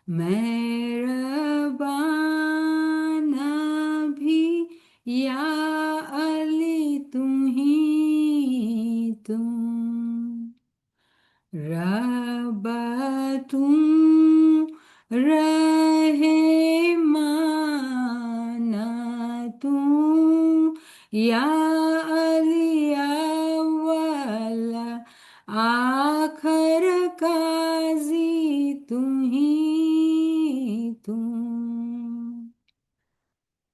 मेहरबान भी या अली तुम रब तुम रहे माना तुम या अली अव्वल आखर काजी तुम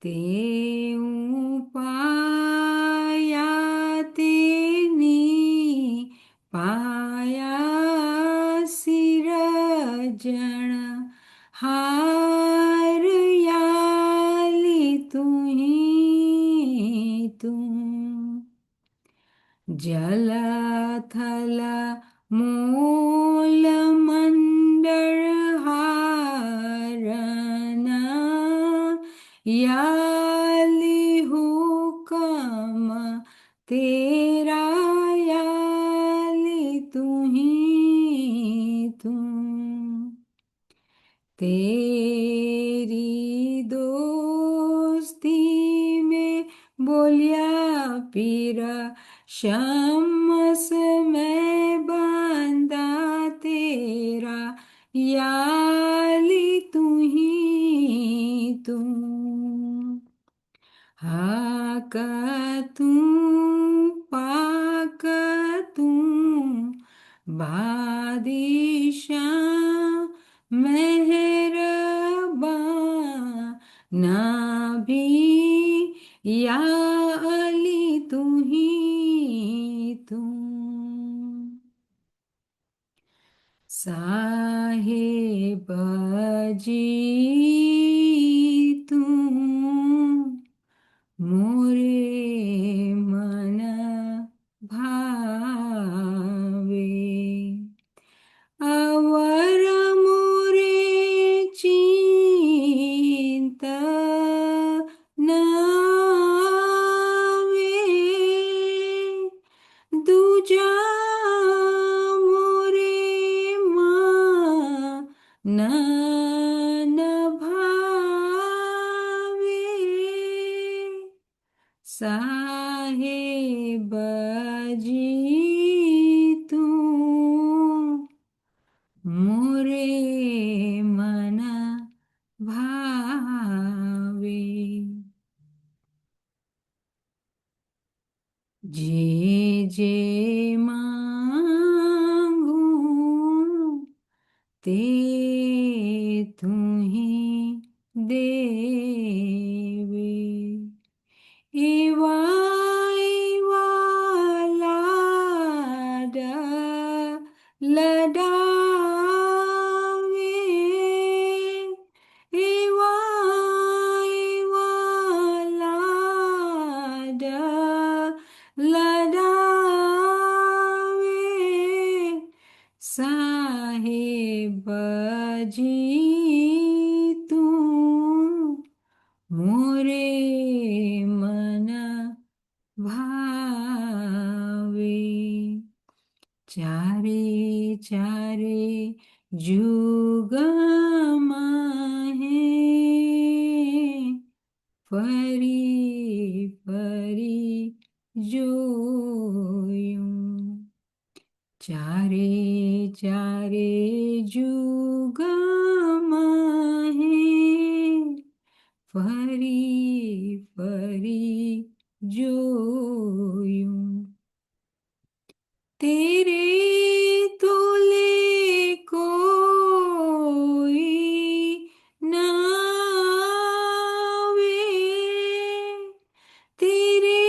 तेऊ पाया तेनी पाया सिरजण हार याली तुम जल थल मूल मंडल हारना याली हुकम तेरा याली तुम तेरी दोस्ती में बोलिया पीरा शम्स में बंदा तेरा याली तुम हाक पाक बादिशाह मेहरबान भी या अली तुम साहेब जी तुम मोरे मन भावे अवर मोरे चिंत नावे दूजा मोरे मन न भावे साहेब जी तुम मोरे मन भावे जे मांगू ते तुम्हें देवे एवा एवा लाड लडावे एवा एवा लाड लडावे साहेब जी तुम मोरे मन भावे चारे चारे जुग माहे फरी फरी जोयूं चारे चारे जुग माहे फरी फरी जोयूं तेरे तोले कोई नावे तेरे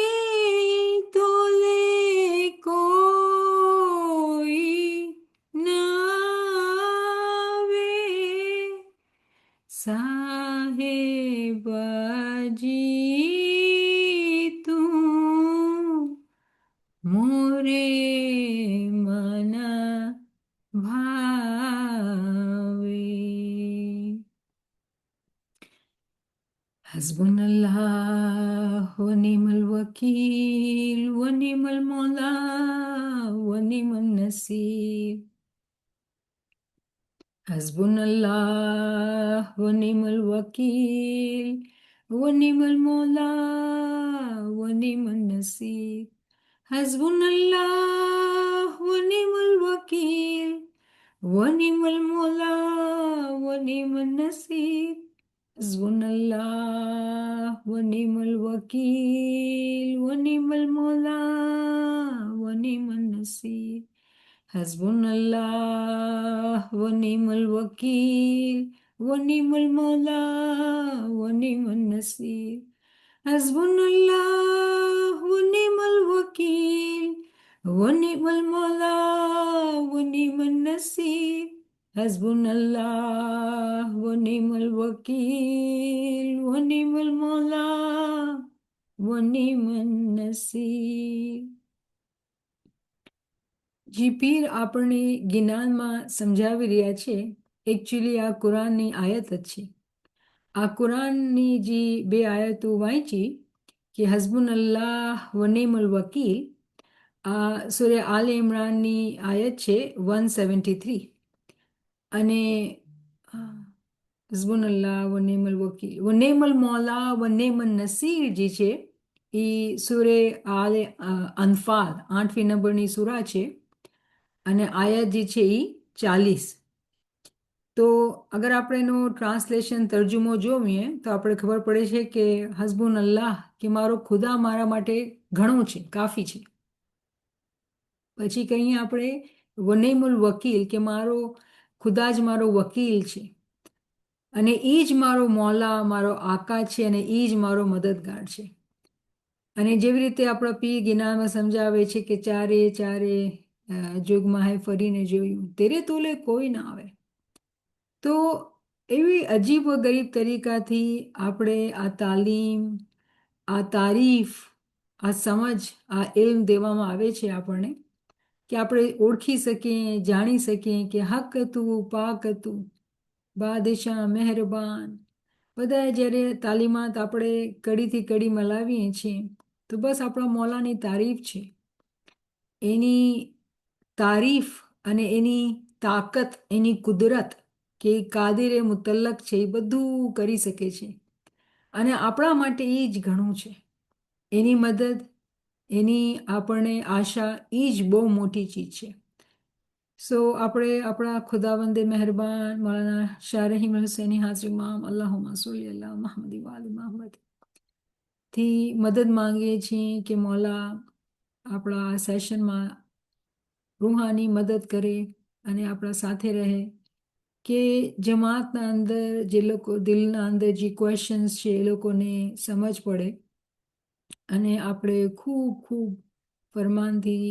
तोले कोई नावे साहेब जी तुम मोरे मन भावे हस्बुनल्लाह व निअमल वकील व निअमल मौला व निअमन नसीर हस्बुनल्लाह व निमल वकील व निमल मौला व निमल नसीर हस्बुनल्लाह व निमल वकील व निमल मौला व निमल नसीर हस्बुनल्लाह व निमल वकील व निमल मौला व निमल नसीर हस्बुनल्लाह व निमल वकील व निमल मौला व निमल नसीर हस्बुनल्लाह व निमल वकील व निमल मौला व निमल नसीर हस्बुनल्लाह व निमल वकील व निमल मौला व निमल नसीर। જી પીર આપણને જ્ઞાનમાં સમજાવી રહ્યા છે એકચ્યુઅલી આ કુરાનની આયત જ છે. આ કુરાનની જે બે આયતો વાંચી કે હસબુન અલ્લાહ વ નિમલ વકીલ, આ સૂર્ય આલ ઇમરાનની આયત છે 173 અને હસબુન અલ્લાહ વ નિમલ વકીલ વ નિમલ મૌલા વ નિમલ નસીર જે છે એ સૂર્ય આલ અનફાલ 8મી નંબરની સૂરા છે અને આયત જે છે એ 40. તો અગર આપણે એનો ટ્રાન્સલેશન તર્જુમો જોઈએ તો આપણે ખબર પડે છે કે હસબુન અલ્લાહ કે મારો ખુદા મારા માટે ઘણું છે, કાફી છે. પછી કહીએ આપણે વનેમુલ વકીલ કે મારો ખુદા જ મારો વકીલ છે અને એ જ મારો મૌલા, મારો આકા છે અને એ જ મારો મદદગાર છે. અને જેવી રીતે આપણા પી ગિનારમાં સમજાવે છે કે ચારે ચારે જોગમાં હે ફરીને જોયું તેરે તોલે કોઈ ના આવે. તો એવી અજીબ ગરીબ તરીકાથી આપણે આ તાલીમ, આ તારીફ, આ સમજ, આ ઇલ્મ દેવામાં આવે છે આપણને કે આપણે ઓળખી શકીએ, જાણી શકીએ કે હક હતું, પાક હતું, બાદશાહ મહેરબાન. બધા જ્યારે તાલીમાત આપણે કડીથી કડી મલાવીએ છીએ તો બસ આપણા મૌલાની તારીફ છે, એની તારીફ અને એની તાકત, એની કુદરત કે કાદિરે મુતલ્લક છે, એ બધું કરી શકે છે અને આપણા માટે એ જ ઘણું છે. એની મદદ, એની આપણને આશા એ જ બહુ મોટી ચીજ છે. સો આપણે આપણા ખુદાવંદે મહેરબાન મૌલાના શાહ રહીમ હુસૈની હાજરી ઇમામ અલ્લાહુમ્મા સલ્લી અલા મુહમ્મદ વ આલી મુહમ્મદ થી મદદ માંગીએ છીએ કે મૌલા આપણા સેશનમાં રૂહાની મદદ કરે અને આપણા સાથે રહે, કે જમાતના અંદર જે લોકો દિલના અંદર જે ક્વેશ્ચન્સ છે એ લોકોને સમજ પડે અને આપણે ખૂબ ખૂબ ફરમાનથી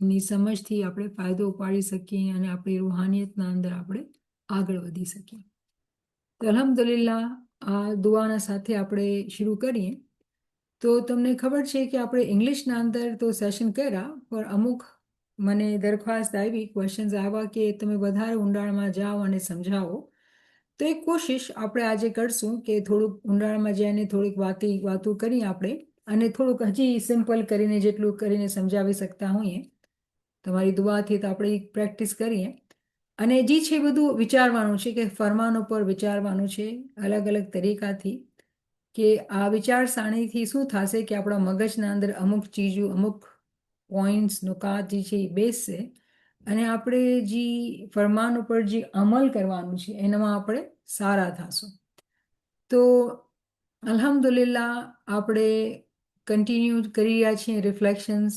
ની સમજથી આપણે ફાયદો ઉપાડી શકીએ અને આપણી રૂહાનિયતના અંદર આપણે આગળ વધી શકીએ. તો અલ્હમ્દુલિલ્લાહ આ દુઆના સાથે આપણે શરૂ કરીએ. તો તમને ખબર છે કે આપણે ઇંગ્લિશના અંદર તો સેશન કર્યા, પણ અમુક મને દરખાસ્ત આવી, ક્વેશ્ચન્સ આવ્યા કે તમે વધારે ઊંડાણમાં જાઓ અને સમજાવો. તો એક કોશિશ આપણે આજે કરશું કે થોડુંક ઊંડાણમાં જઈને થોડીક વાતો કરીએ આપણે અને થોડુંક હજી સિમ્પલ કરીને જેટલું કરીને સમજાવી શકતા હોઈએ. તમારી દુઆથી તો આપણે પ્રેક્ટિસ કરીએ અને જે છે બધું વિચારવાનું છે કે ફરમાન ઉપર વિચારવાનું છે અલગ અલગ તરીકાથી, કે આ વિચારસરણીથી શું થશે કે આપણા મગજના અંદર અમુક ચીજો, અમુક પોઈન્ટ્સ, નુકાત જે છે એ બેસશે અને આપણે જે ફરમાન ઉપર જે અમલ કરવાનું છે એનામાં આપણે સારા થશું. તો અલ્હમ્દુલિલ્લાહ આપણે કન્ટિન્યુ કરી રહ્યા છીએ રિફ્લેક્શન્સ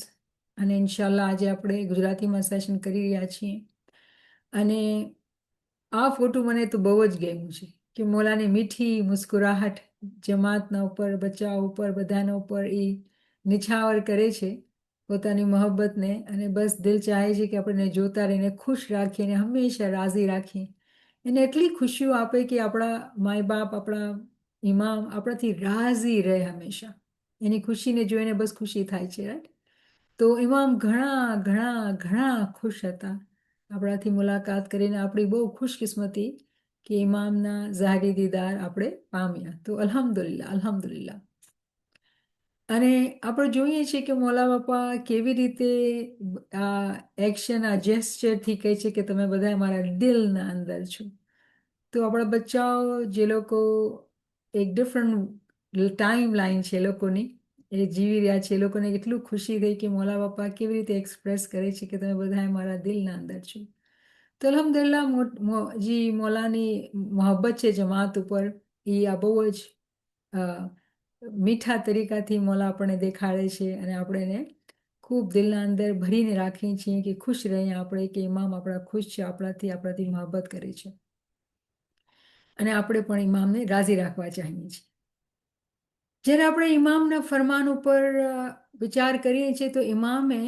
અને ઇન્શાલ્લાહ આજે આપણે ગુજરાતીમાં સેશન કરી રહ્યા છીએ. અને આ ફોટો મને તો બહુ જ ગમ્યું છે કે મૌલાની મીઠી મુસ્કુરાહટ જમાતના ઉપર, બચ્ચા ઉપર, બધાના ઉપર એ નિછાવર કરે છે પોતાની મોહબ્બતને અને બસ દિલ ચાહે છે કે આપણને જોતા રહીને ખુશ રાખીએ અને હંમેશા રાજી રાખીએ. એને એટલી ખુશીઓ આપે કે આપણા માય બાપ, આપણા ઇમામ આપણાથી રાજી રહે હંમેશા. એની ખુશીને જોઈને બસ ખુશી થાય છે, રાઈટ. તો ઇમામ ઘણા ઘણા ઘણા ખુશ હતા આપણાથી મુલાકાત કરીને. આપણી બહુ ખુશકિસ્મતી કે ઇમામના ઝાહરી દીદાર આપણે પામ્યા. તો અલ્હમ્દુલિલ્લાહ, અલ્હમ્દુલિલ્લાહ. અને આપણે જોઈએ છીએ કે મૌલા બાપા કેવી રીતે આ એક્શન, આ જેસ્ચરથી કહે છે કે તમે બધા મારા દિલના અંદર છો. તો આપણા બચ્ચાઓ જે લોકો એક ડિફરન્ટ ટાઈમ લાઈન છે એ લોકોની એ જીવી રહ્યા છે, એ લોકોને એટલું ખુશી થઈ કે મોલા બાપા કેવી રીતે એક્સપ્રેસ કરે છે કે તમે બધા મારા દિલના અંદર છો. તો અલ્હમ્દુલિલ્લાહ જી મૌલાની મોહબ્બત છે જમાત ઉપર, એ આ બહુ જ અ, મીઠા તરીકાથી મૌલા આપણને દેખાડે છે અને આપણે એને ખૂબ દિલના અંદર ભરીને રાખીએ છીએ કે ખુશ રહીએ આપણે કે ઇમામ આપણા ખુશ છે, આપણાથી મોહબ્બત કરે છે અને આપણે પણ ઇમામને રાજી રાખવા ચાહીએ છીએ. જ્યારે આપણે ઇમામના ફરમાન ઉપર વિચાર કરીએ છીએ તો ઇમામે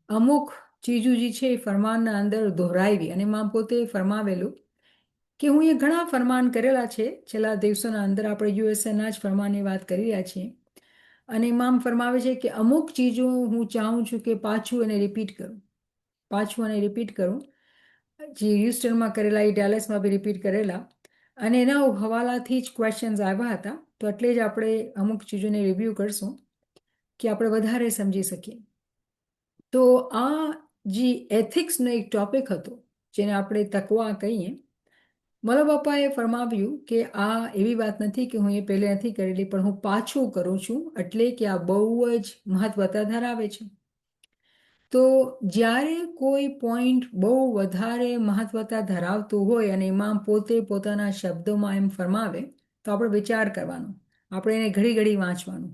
અમુક ચીજો જે છે એ ફરમાનના અંદર દોહરાવી અને ઇમામ પોતે ફરમાવેલું કે હું એ ઘણા ફરમાન કરેલા છે છેલ્લા દિવસોના અંદર. આપણે યુએસએના જ ફરમાનની વાત કરી રહ્યા છીએ અને ઇમામ ફરમાવે છે કે અમુક ચીજો હું ચાહું છું કે પાછું એને રિપીટ કરું. જે હ્યુસ્ટનમાં કરેલા એ ડેલેસમાં બી રિપીટ કરેલા અને એના હવાલાથી જ ક્વેશ્ચન્સ આવ્યા હતા. તો એટલે જ આપણે અમુક ચીજોને રિવ્યૂ કરશું કે આપણે વધારે સમજી શકીએ. તો આ જે એથિક્સનો એક ટોપિક હતો જેને આપણે તકવા કહીએ, મૌલા બાપાએ ફરમાવ્યું કે આ એવી વાત નથી કે હું એ પહેલે નથી કરેલી પણ હું પાછું કરું છું, એટલે કે આ બહુ જ મહત્વતા ધરાવે છે. તો જ્યારે કોઈ પોઈન્ટ બહુ વધારે મહત્વતા ધરાવતું હોય અને ઇમામ પોતે પોતાના શબ્દોમાં એમ ફરમાવે તો આપણે વિચાર કરવાનો, આપણે એને ઘડી ઘડી વાંચવાનું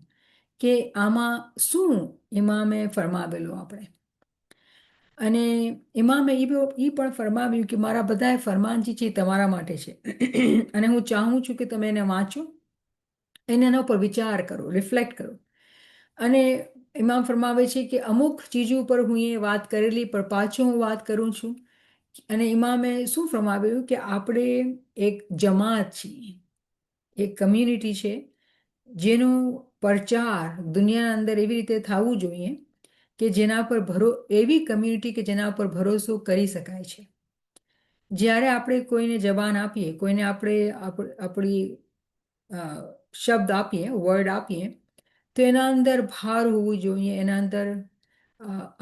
કે આમાં શું ઇમામે ફરમાવેલું આપણે. અને ઇમામે એ પણ ફરમાવ્યું કે મારા બધા ફરમાન જે છે એ તમારા માટે છે અને હું ચાહું છું કે તમે એને વાંચો, એના ઉપર વિચાર કરો, રિફ્લેક્ટ કરો. અને ઇમામ ફરમાવે છે કે અમુક ચીજો ઉપર હું એ વાત કરેલી પણ પાછું હું વાત કરું છું. અને ઇમામે શું ફરમાવ્યું કે આપણે એક જમાત છીએ, એક કમ્યુનિટી છે જેનું પ્રચાર દુનિયાના અંદર એવી રીતે થવું જોઈએ કે જેના પર એવી કમ્યુનિટી કે જેના પર ભરોસો કરી શકાય છે. જ્યારે આપણે કોઈને જબાન આપીએ, કોઈને આપણે આપણી શબ્દ આપીએ, વર્ડ આપીએ, તો એના અંદર ભાર હોવું જોઈએ, એના અંદર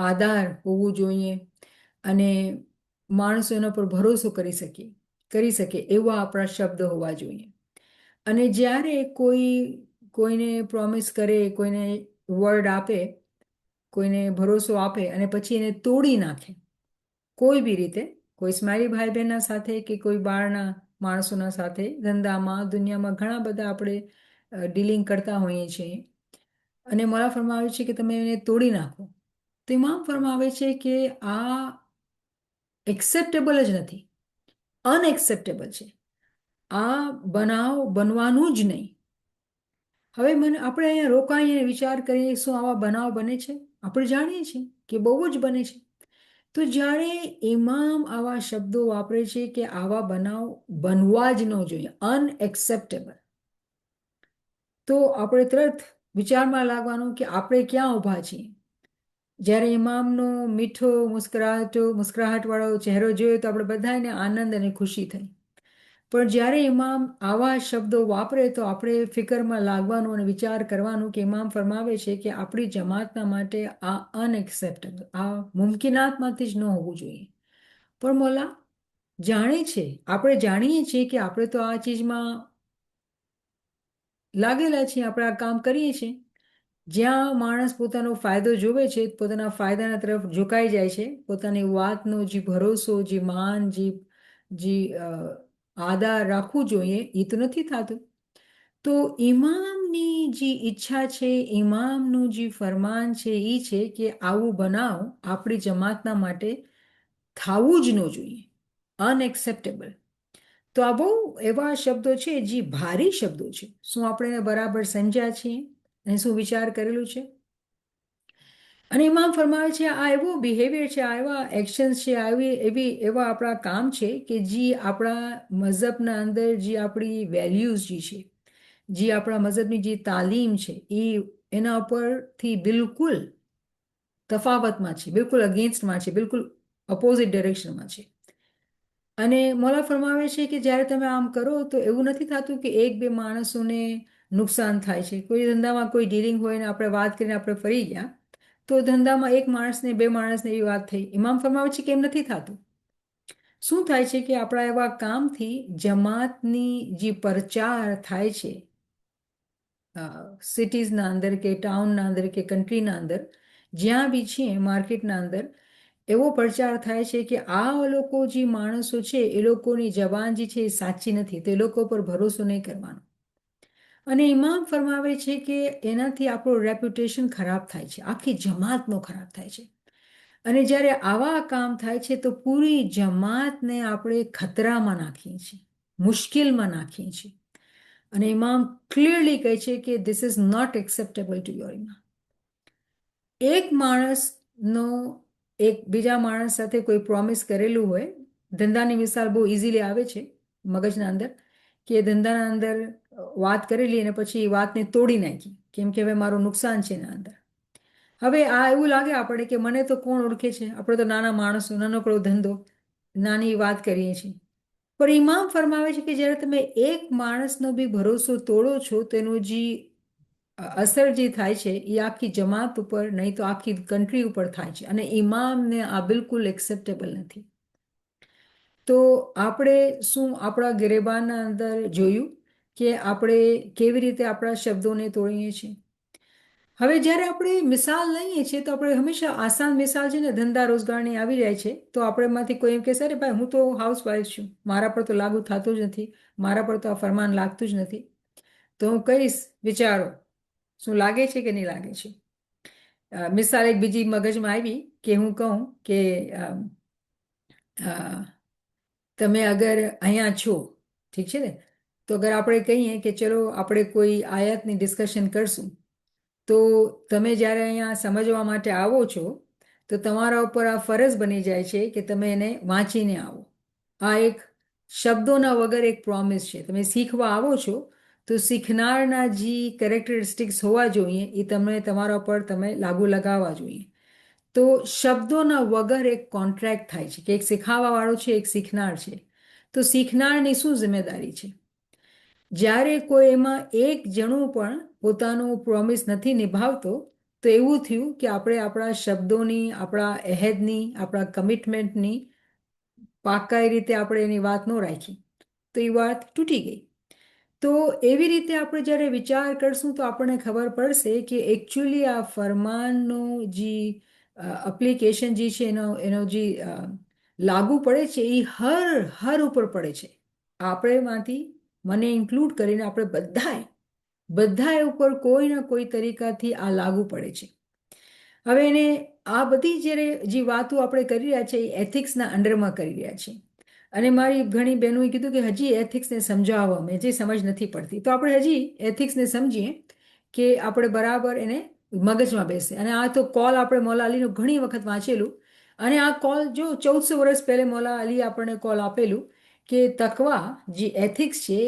આધાર હોવું જોઈએ અને માણસો એના પર ભરોસો કરી શકે એવા આપણા શબ્દ હોવા જોઈએ. અને જ્યારે કોઈને પ્રોમિસ કરે, કોઈને વર્ડ આપે, કોઈને ભરોસો આપે અને પછી એને તોડી નાખે કોઈ બી રીતે, કોઈ સ્માઇલી ભાઈ બહેનના સાથે કે કોઈ બહારના માણસોના સાથે, ધંધામાં, દુનિયામાં ઘણા બધા આપણે ડીલિંગ કરતા હોઈએ છીએ અને મોલા ફરમાવે છે કે તમે એને તોડી નાખો. તો ઇમામ ફરમાવે છે કે આ એક્સેપ્ટેબલ જ નથી, અનએક્સેપ્ટેબલ છે. આ બનાવ બનવાનું જ નહીં. હવે આપણે અહીંયા રોકાઈને વિચાર કરીએ શું આવા બનાવ બને છે? આપણે જાણીએ છીએ કે બહુ જ બને છે. તો જ્યારે ઇમામ આવા શબ્દો વાપરે છે કે આવા બનાવ બનવા જ ન જોઈએ, અનએક્સેપ્ટેબલ, તો આપણે તરત વિચારમાં લાગવાનું કે આપણે ક્યાં ઊભા છીએ. જ્યારે ઇમામનો મીઠો મુસ્કરાહટવાળો ચહેરો જોયો તો આપણે બધાને આનંદ અને ખુશી થઈ. પણ જ્યારે ઇમામ આવા શબ્દો વાપરે તો આપણે ફિકરમાં લાગવાનું અને વિચાર કરવાનું કે ઇમામ ફરમાવે છે કે આપણી જમાતના માટે આ અનએક્સેપ્ટેબલ, આ મુમકિનાતમાંથી જ ન હોવું જોઈએ. પણ મોલા જાણે છે, આપણે જાણીએ છીએ કે આપણે તો આ ચીજમાં લાગેલા છીએ, આપણે આ કામ કરીએ છીએ. જ્યાં માણસ પોતાનો ફાયદો જોવે છે, પોતાના ફાયદાના તરફ ઝુકાઈ જાય છે, પોતાની વાતનો જે ભરોસો, જે માન, જે આધાર રાખવું જોઈએ એ તો નથી થતું. તો ઇમામની જે ઈચ્છા છે, ઇમામનું જે ફરમાન છે એ છે કે આવું બનાવ આપણી જમાતના માટે થવું જ ન જોઈએ, અનએક્સેપ્ટેબલ. તો આ બહુ એવા શબ્દો છે જે ભારી શબ્દો છે. શું આપણે એને બરાબર સમજ્યા છીએ અને શું વિચાર કરેલું છે? અને ઇમામ ફરમાવે છે આ એવો બિહેવિયર છે, આ એવા એક્શન્સ છે, એવા આપણા કામ છે કે જે આપણા મઝહબના અંદર જે આપણી વેલ્યુઝ જે છે, જે આપણા મઝહબની જે તાલીમ છે એના ઉપરથી બિલકુલ તફાવતમાં છે, બિલકુલ અગેન્સ્ટમાં છે, બિલકુલ ઓપોઝિટ ડિરેક્શનમાં છે. અને મૌલા ફરમાવે છે કે જ્યારે તમે આમ કરો તો એવું નથી થતું કે એક બે માણસોને નુકસાન થાય છે. કોઈ ધંધામાં કોઈ ડીલિંગ હોય ને આપણે વાત કરીને આપણે ફરી ગયા તો ધંધામાં એક માણસને બે માણસને એવી વાત થઈ. ઇમામ ફરમાવે છે કે એમ નથી થતું. શું થાય છે કે આપણા એવા કામથી જમાતની જે પ્રચાર થાય છે સિટીઝના અંદર કે ટાઉનના અંદર કે કન્ટ્રીના અંદર જ્યાં બી છે માર્કેટના અંદર એવો પ્રચાર થાય છે કે આ લોકો જે માણસો છે એ લોકોની જબાન જે છે એ સાચી નથી, તે લોકો પર ભરોસો નહીં કરવાનો. અને ઇમામ ફરમાવે છે કે એનાથી આપણું રેપ્યુટેશન ખરાબ થાય છે, આખી જમાતનો ખરાબ થાય છે. અને જ્યારે આવા કામ થાય છે તો પૂરી જમાતને આપણે ખતરામાં નાખીએ છીએ, મુશ્કેલમાં નાખીએ છીએ. અને ઇમામ ક્લિયરલી કહે છે કે this is not acceptable to your ઇમામ. એક માણસનો એક બીજા માણસ સાથે કોઈ પ્રોમિસ કરેલું હોય, ધંધાની મિસાલ બહુ ઇઝીલી આવે છે મગજના અંદર, કે ધંધાના અંદર વાત કરેલી અને પછી એ વાતને તોડી નાખી કેમ કે હવે મારું નુકસાન છે એના અંદર. હવે આ એવું લાગે આપણે કે મને તો કોણ ઓળખે છે, આપણે તો નાના માણસો, નાનકડો ધંધો, નાની વાત કરીએ છીએ. પણ ઇમામ ફરમાવે છે કે જ્યારે તમે એક માણસનો બી ભરોસો તોડો છો તો એનું જે અસર જે થાય છે એ આખી જમાત ઉપર નહીં તો આખી કન્ટ્રી ઉપર થાય છે. અને ઇમામને આ બિલકુલ એક્સેપ્ટેબલ નથી. તો આપણે શું આપણા ગિરેબાનના અંદર જોયું કે આપણે કેવી રીતે આપણા શબ્દોને તોડીએ છીએ. હવે જ્યારે આપણે મિસાલ લઈએ છીએ તો આપણે હંમેશા આસાન મિસાલ છે ને ધંધા રોજગારની આવી જાય છે તો આપણેમાંથી કોઈ એમ કહેશે અરે ભાઈ હું તો હાઉસવાઈફ છું, મારા પર તો લાગુ થતું જ નથી, મારા પર તો આ ફરમાન લાગતું જ નથી. તો હું કહીશ વિચારો શું લાગે છે કે નહીં લાગે છે. મિસાલ એક બીજી મગજમાં આવી કે હું કહું કે તમે અગર અહીંયા છો, ઠીક છે ને, તો અગર આપણે કહીએ કે ચલો આપણે કોઈ આયાતની ડિસ્કશન કરશું, તો તમે જ્યારે અહીંયા સમજવા માટે આવો છો તો તમારા ઉપર આ ફરજ બની જાય છે કે તમે એને વાંચીને આવો. આ એક શબ્દોના વગર એક પ્રોમિસ છે. તમે શીખવા આવો છો તો શીખનારના જે કેરેક્ટરિસ્ટિક્સ હોવા જોઈએ એ તમને તમારા ઉપર તમે લાગુ લગાવવા જોઈએ. તો શબ્દોના વગર એક કોન્ટ્રાક્ટ થાય છે કે એક શીખાવા વાળો છે, એક શીખનાર છે. તો શીખનારની શું જિમ્મેદારી છે? જ્યારે કોઈ એમાં એક જણું પણ પોતાનું પ્રોમિસ નથી નિભાવતો તો એવું થયું કે આપણે આપણા શબ્દોની, આપણા અહેદની, આપણા કમિટમેન્ટની પાક્કાઈ રીતે આપણે એની વાત ન રાખી તો એ વાત તૂટી ગઈ. તો એવી રીતે આપણે જ્યારે વિચાર કરશું તો આપણને ખબર પડશે કે એકચ્યુઅલી આ ફરમાનનો જે એપ્લિકેશન જે છે એનો જે લાગુ પડે છે એ હર ઉપર પડે છે. આપણેમાંથી મને ઇન્ક્લુડ કરીને આપણે બધાએ ઉપર કોઈના કોઈ તરીકાથી આ લાગુ પડે છે. હવે એને આ બધી જ્યારે જે વાતો આપણે કરી રહ્યા છીએ એ એથિક્સના અંડરમાં કરી રહ્યા છીએ. અને મારી ઘણી બહેનોએ કીધું કે હજી એથિક્સને સમજાવવા મેં જે સમજ નથી પડતી. તો આપણે હજી એથિક્સને સમજીએ કે આપણે બરાબર એને મગજમાં બેસે. અને આ તો કોલ આપણે મૌલા અલીનું ઘણી વખત વાંચેલું અને આ કોલ જો 1400 વર્ષ પહેલે મૌલા અલી આપણને કોલ આપેલું કે તકવા જે એથિક્સ છે,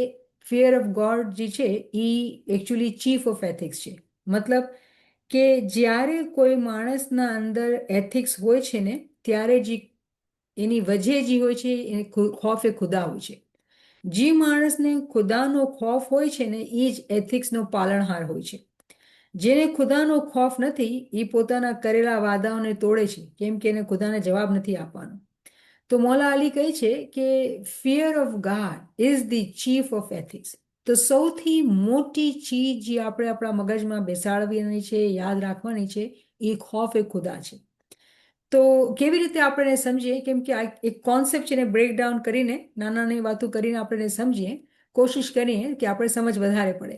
ફિયર ઓફ ગોડ જે છે એ એકચ્યુઅલી ચીફ ઓફ એથિક્સ છે. મતલબ કે જ્યારે કોઈ માણસના અંદર એથિક્સ હોય છે ને ત્યારે જે એની વજહ જે હોય છે એ ખોફ એ ખુદા હોય છે. જે માણસને ખુદાનો ખોફ હોય છે ને એ જ એથિક્સનો પાલનહાર હોય છે. જેને ખુદાનો ખોફ નથી એ પોતાના કરેલા વાદાઓને તોડે છે કેમ કે એને ખુદાને જવાબ નથી આપવાનો. તો મૌલા અલી કહે છે કે fear of God is the chief of ethics. તો સૌથી મોટી ચીજ જે આપણે આપણા મગજમાં બેસાડવાની છે, યાદ રાખવાની છે, એ ખોફ એ ખુદા છે. તો કેવી રીતે આપણે સમજીએ કેમ કે આ એક કોન્સેપ્ટ છે ને બ્રેકડાઉન કરીને નાની વાતો કરીને આપણે સમજીએ, કોશિશ કરીએ કે આપણે સમજ વધારે પડે.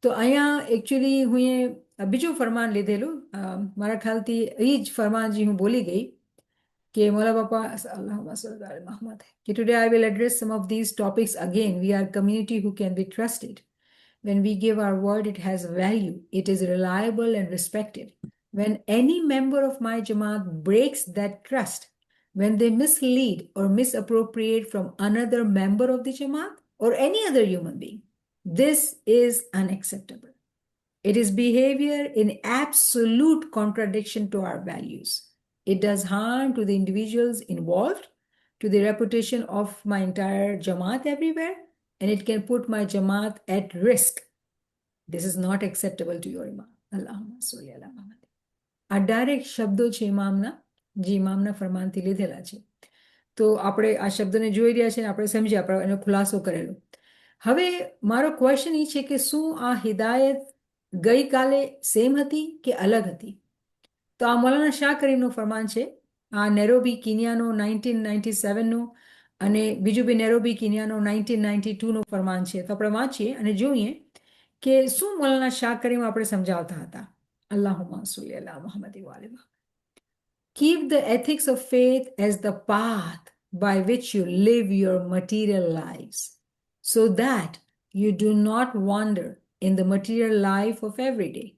તો અહીંયા એકચ્યુઅલી હું એ બીજું ફરમાન લીધેલું, મારા ખ્યાલથી એ જ ફરમાન જે હું બોલી ગઈ કે મોલા બાપા અલ્લાહુમ્મા સલ્લી અલા મુહમ્મદ કે today I will address some of these topics again. We are community who can be trusted. When we give our word, it has value, it is reliable and respected. When any member of my Jamaat breaks that trust, when they mislead or misappropriate from another member of the Jamaat or any other human being, this is unacceptable. It is behavior in absolute contradiction to our values. It does harm to the individuals involved, to the reputation of my entire Jamaat everywhere, and it can put my Jamaat at risk. This is not acceptable to your Imam. Allahumma salli ala Muhammad. આ direct શબ્દો છે ઇમામના, જે ઇમામના ફરમાનથી લીધેલા છે. તો આપણે આ શબ્દને જોઈ રહ્યા છીએ અને આપણે સમજ્યા, આપણે એનો ખુલાસો કરેલો. હવે મારો ક્વેશ્ચન એ છે કે શું આ હિદાયત ગઈકાલે સેમ હતી કે અલગ હતી? તો આ મૌલાના શાહ કરીમનું ફરમાન છે. આ નેરોબી કિનિયાનો 1997નો અને બીજું બી નેરોબી કિનિયાનો 1992નો ફરમાન છે. તો આપણે વાંચીએ અને જોઈએ કે શું મૌલાના શાહ કરીમ આપણે સમજાવતા હતા. અલ્લાહુમ્મા સલ્લી અલા મુહમ્મદ વ આલિહી. Keep the ethics of faith as the path by which you live your material lives, so that you do not wander in the material life of every day,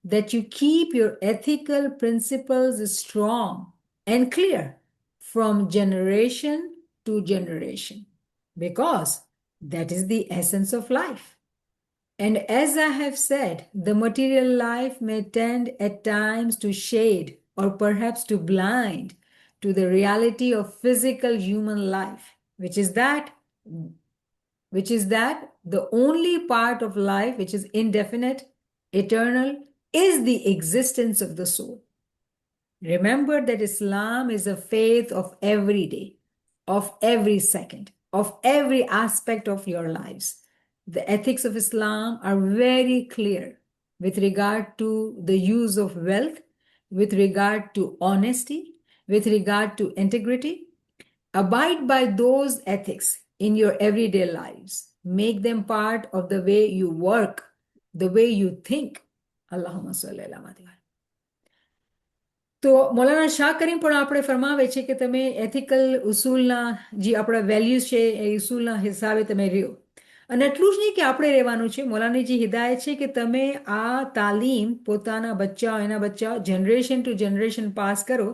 that you keep your ethical principles strong and clear from generation to generation, because that is the essence of life. And as I have said, the material life may tend at times to shade or perhaps to blind to the reality of physical human life, which is that the only part of life which is indefinite, eternal, is the existence of the soul. Remember that Islam is a faith of every day, of every second, of every aspect of your lives. The ethics of Islam are very clear with regard to the use of wealth, with regard to honesty, with regard to integrity. Abide by those ethics in your everyday lives. Make them part of the way you work, the way you think. Allahumma salli ala Muhammad. તો મૌલાના શાહ કરીમ પણ આપણે ફરમાવે છે કે તમે ethical ઉસૂલના જે આપણા values છે એ ઉસૂલના હિસાબે તમે રહ્યો. અને એટલું જ નહીં કે આપણે રહેવાનું છે. મૌલાની જે હિદાયત છે કે તમે આ તાલીમ પોતાના બચ્ચાઓ, એના બચ્ચાઓ જનરેશન ટુ જનરેશન પાસ કરો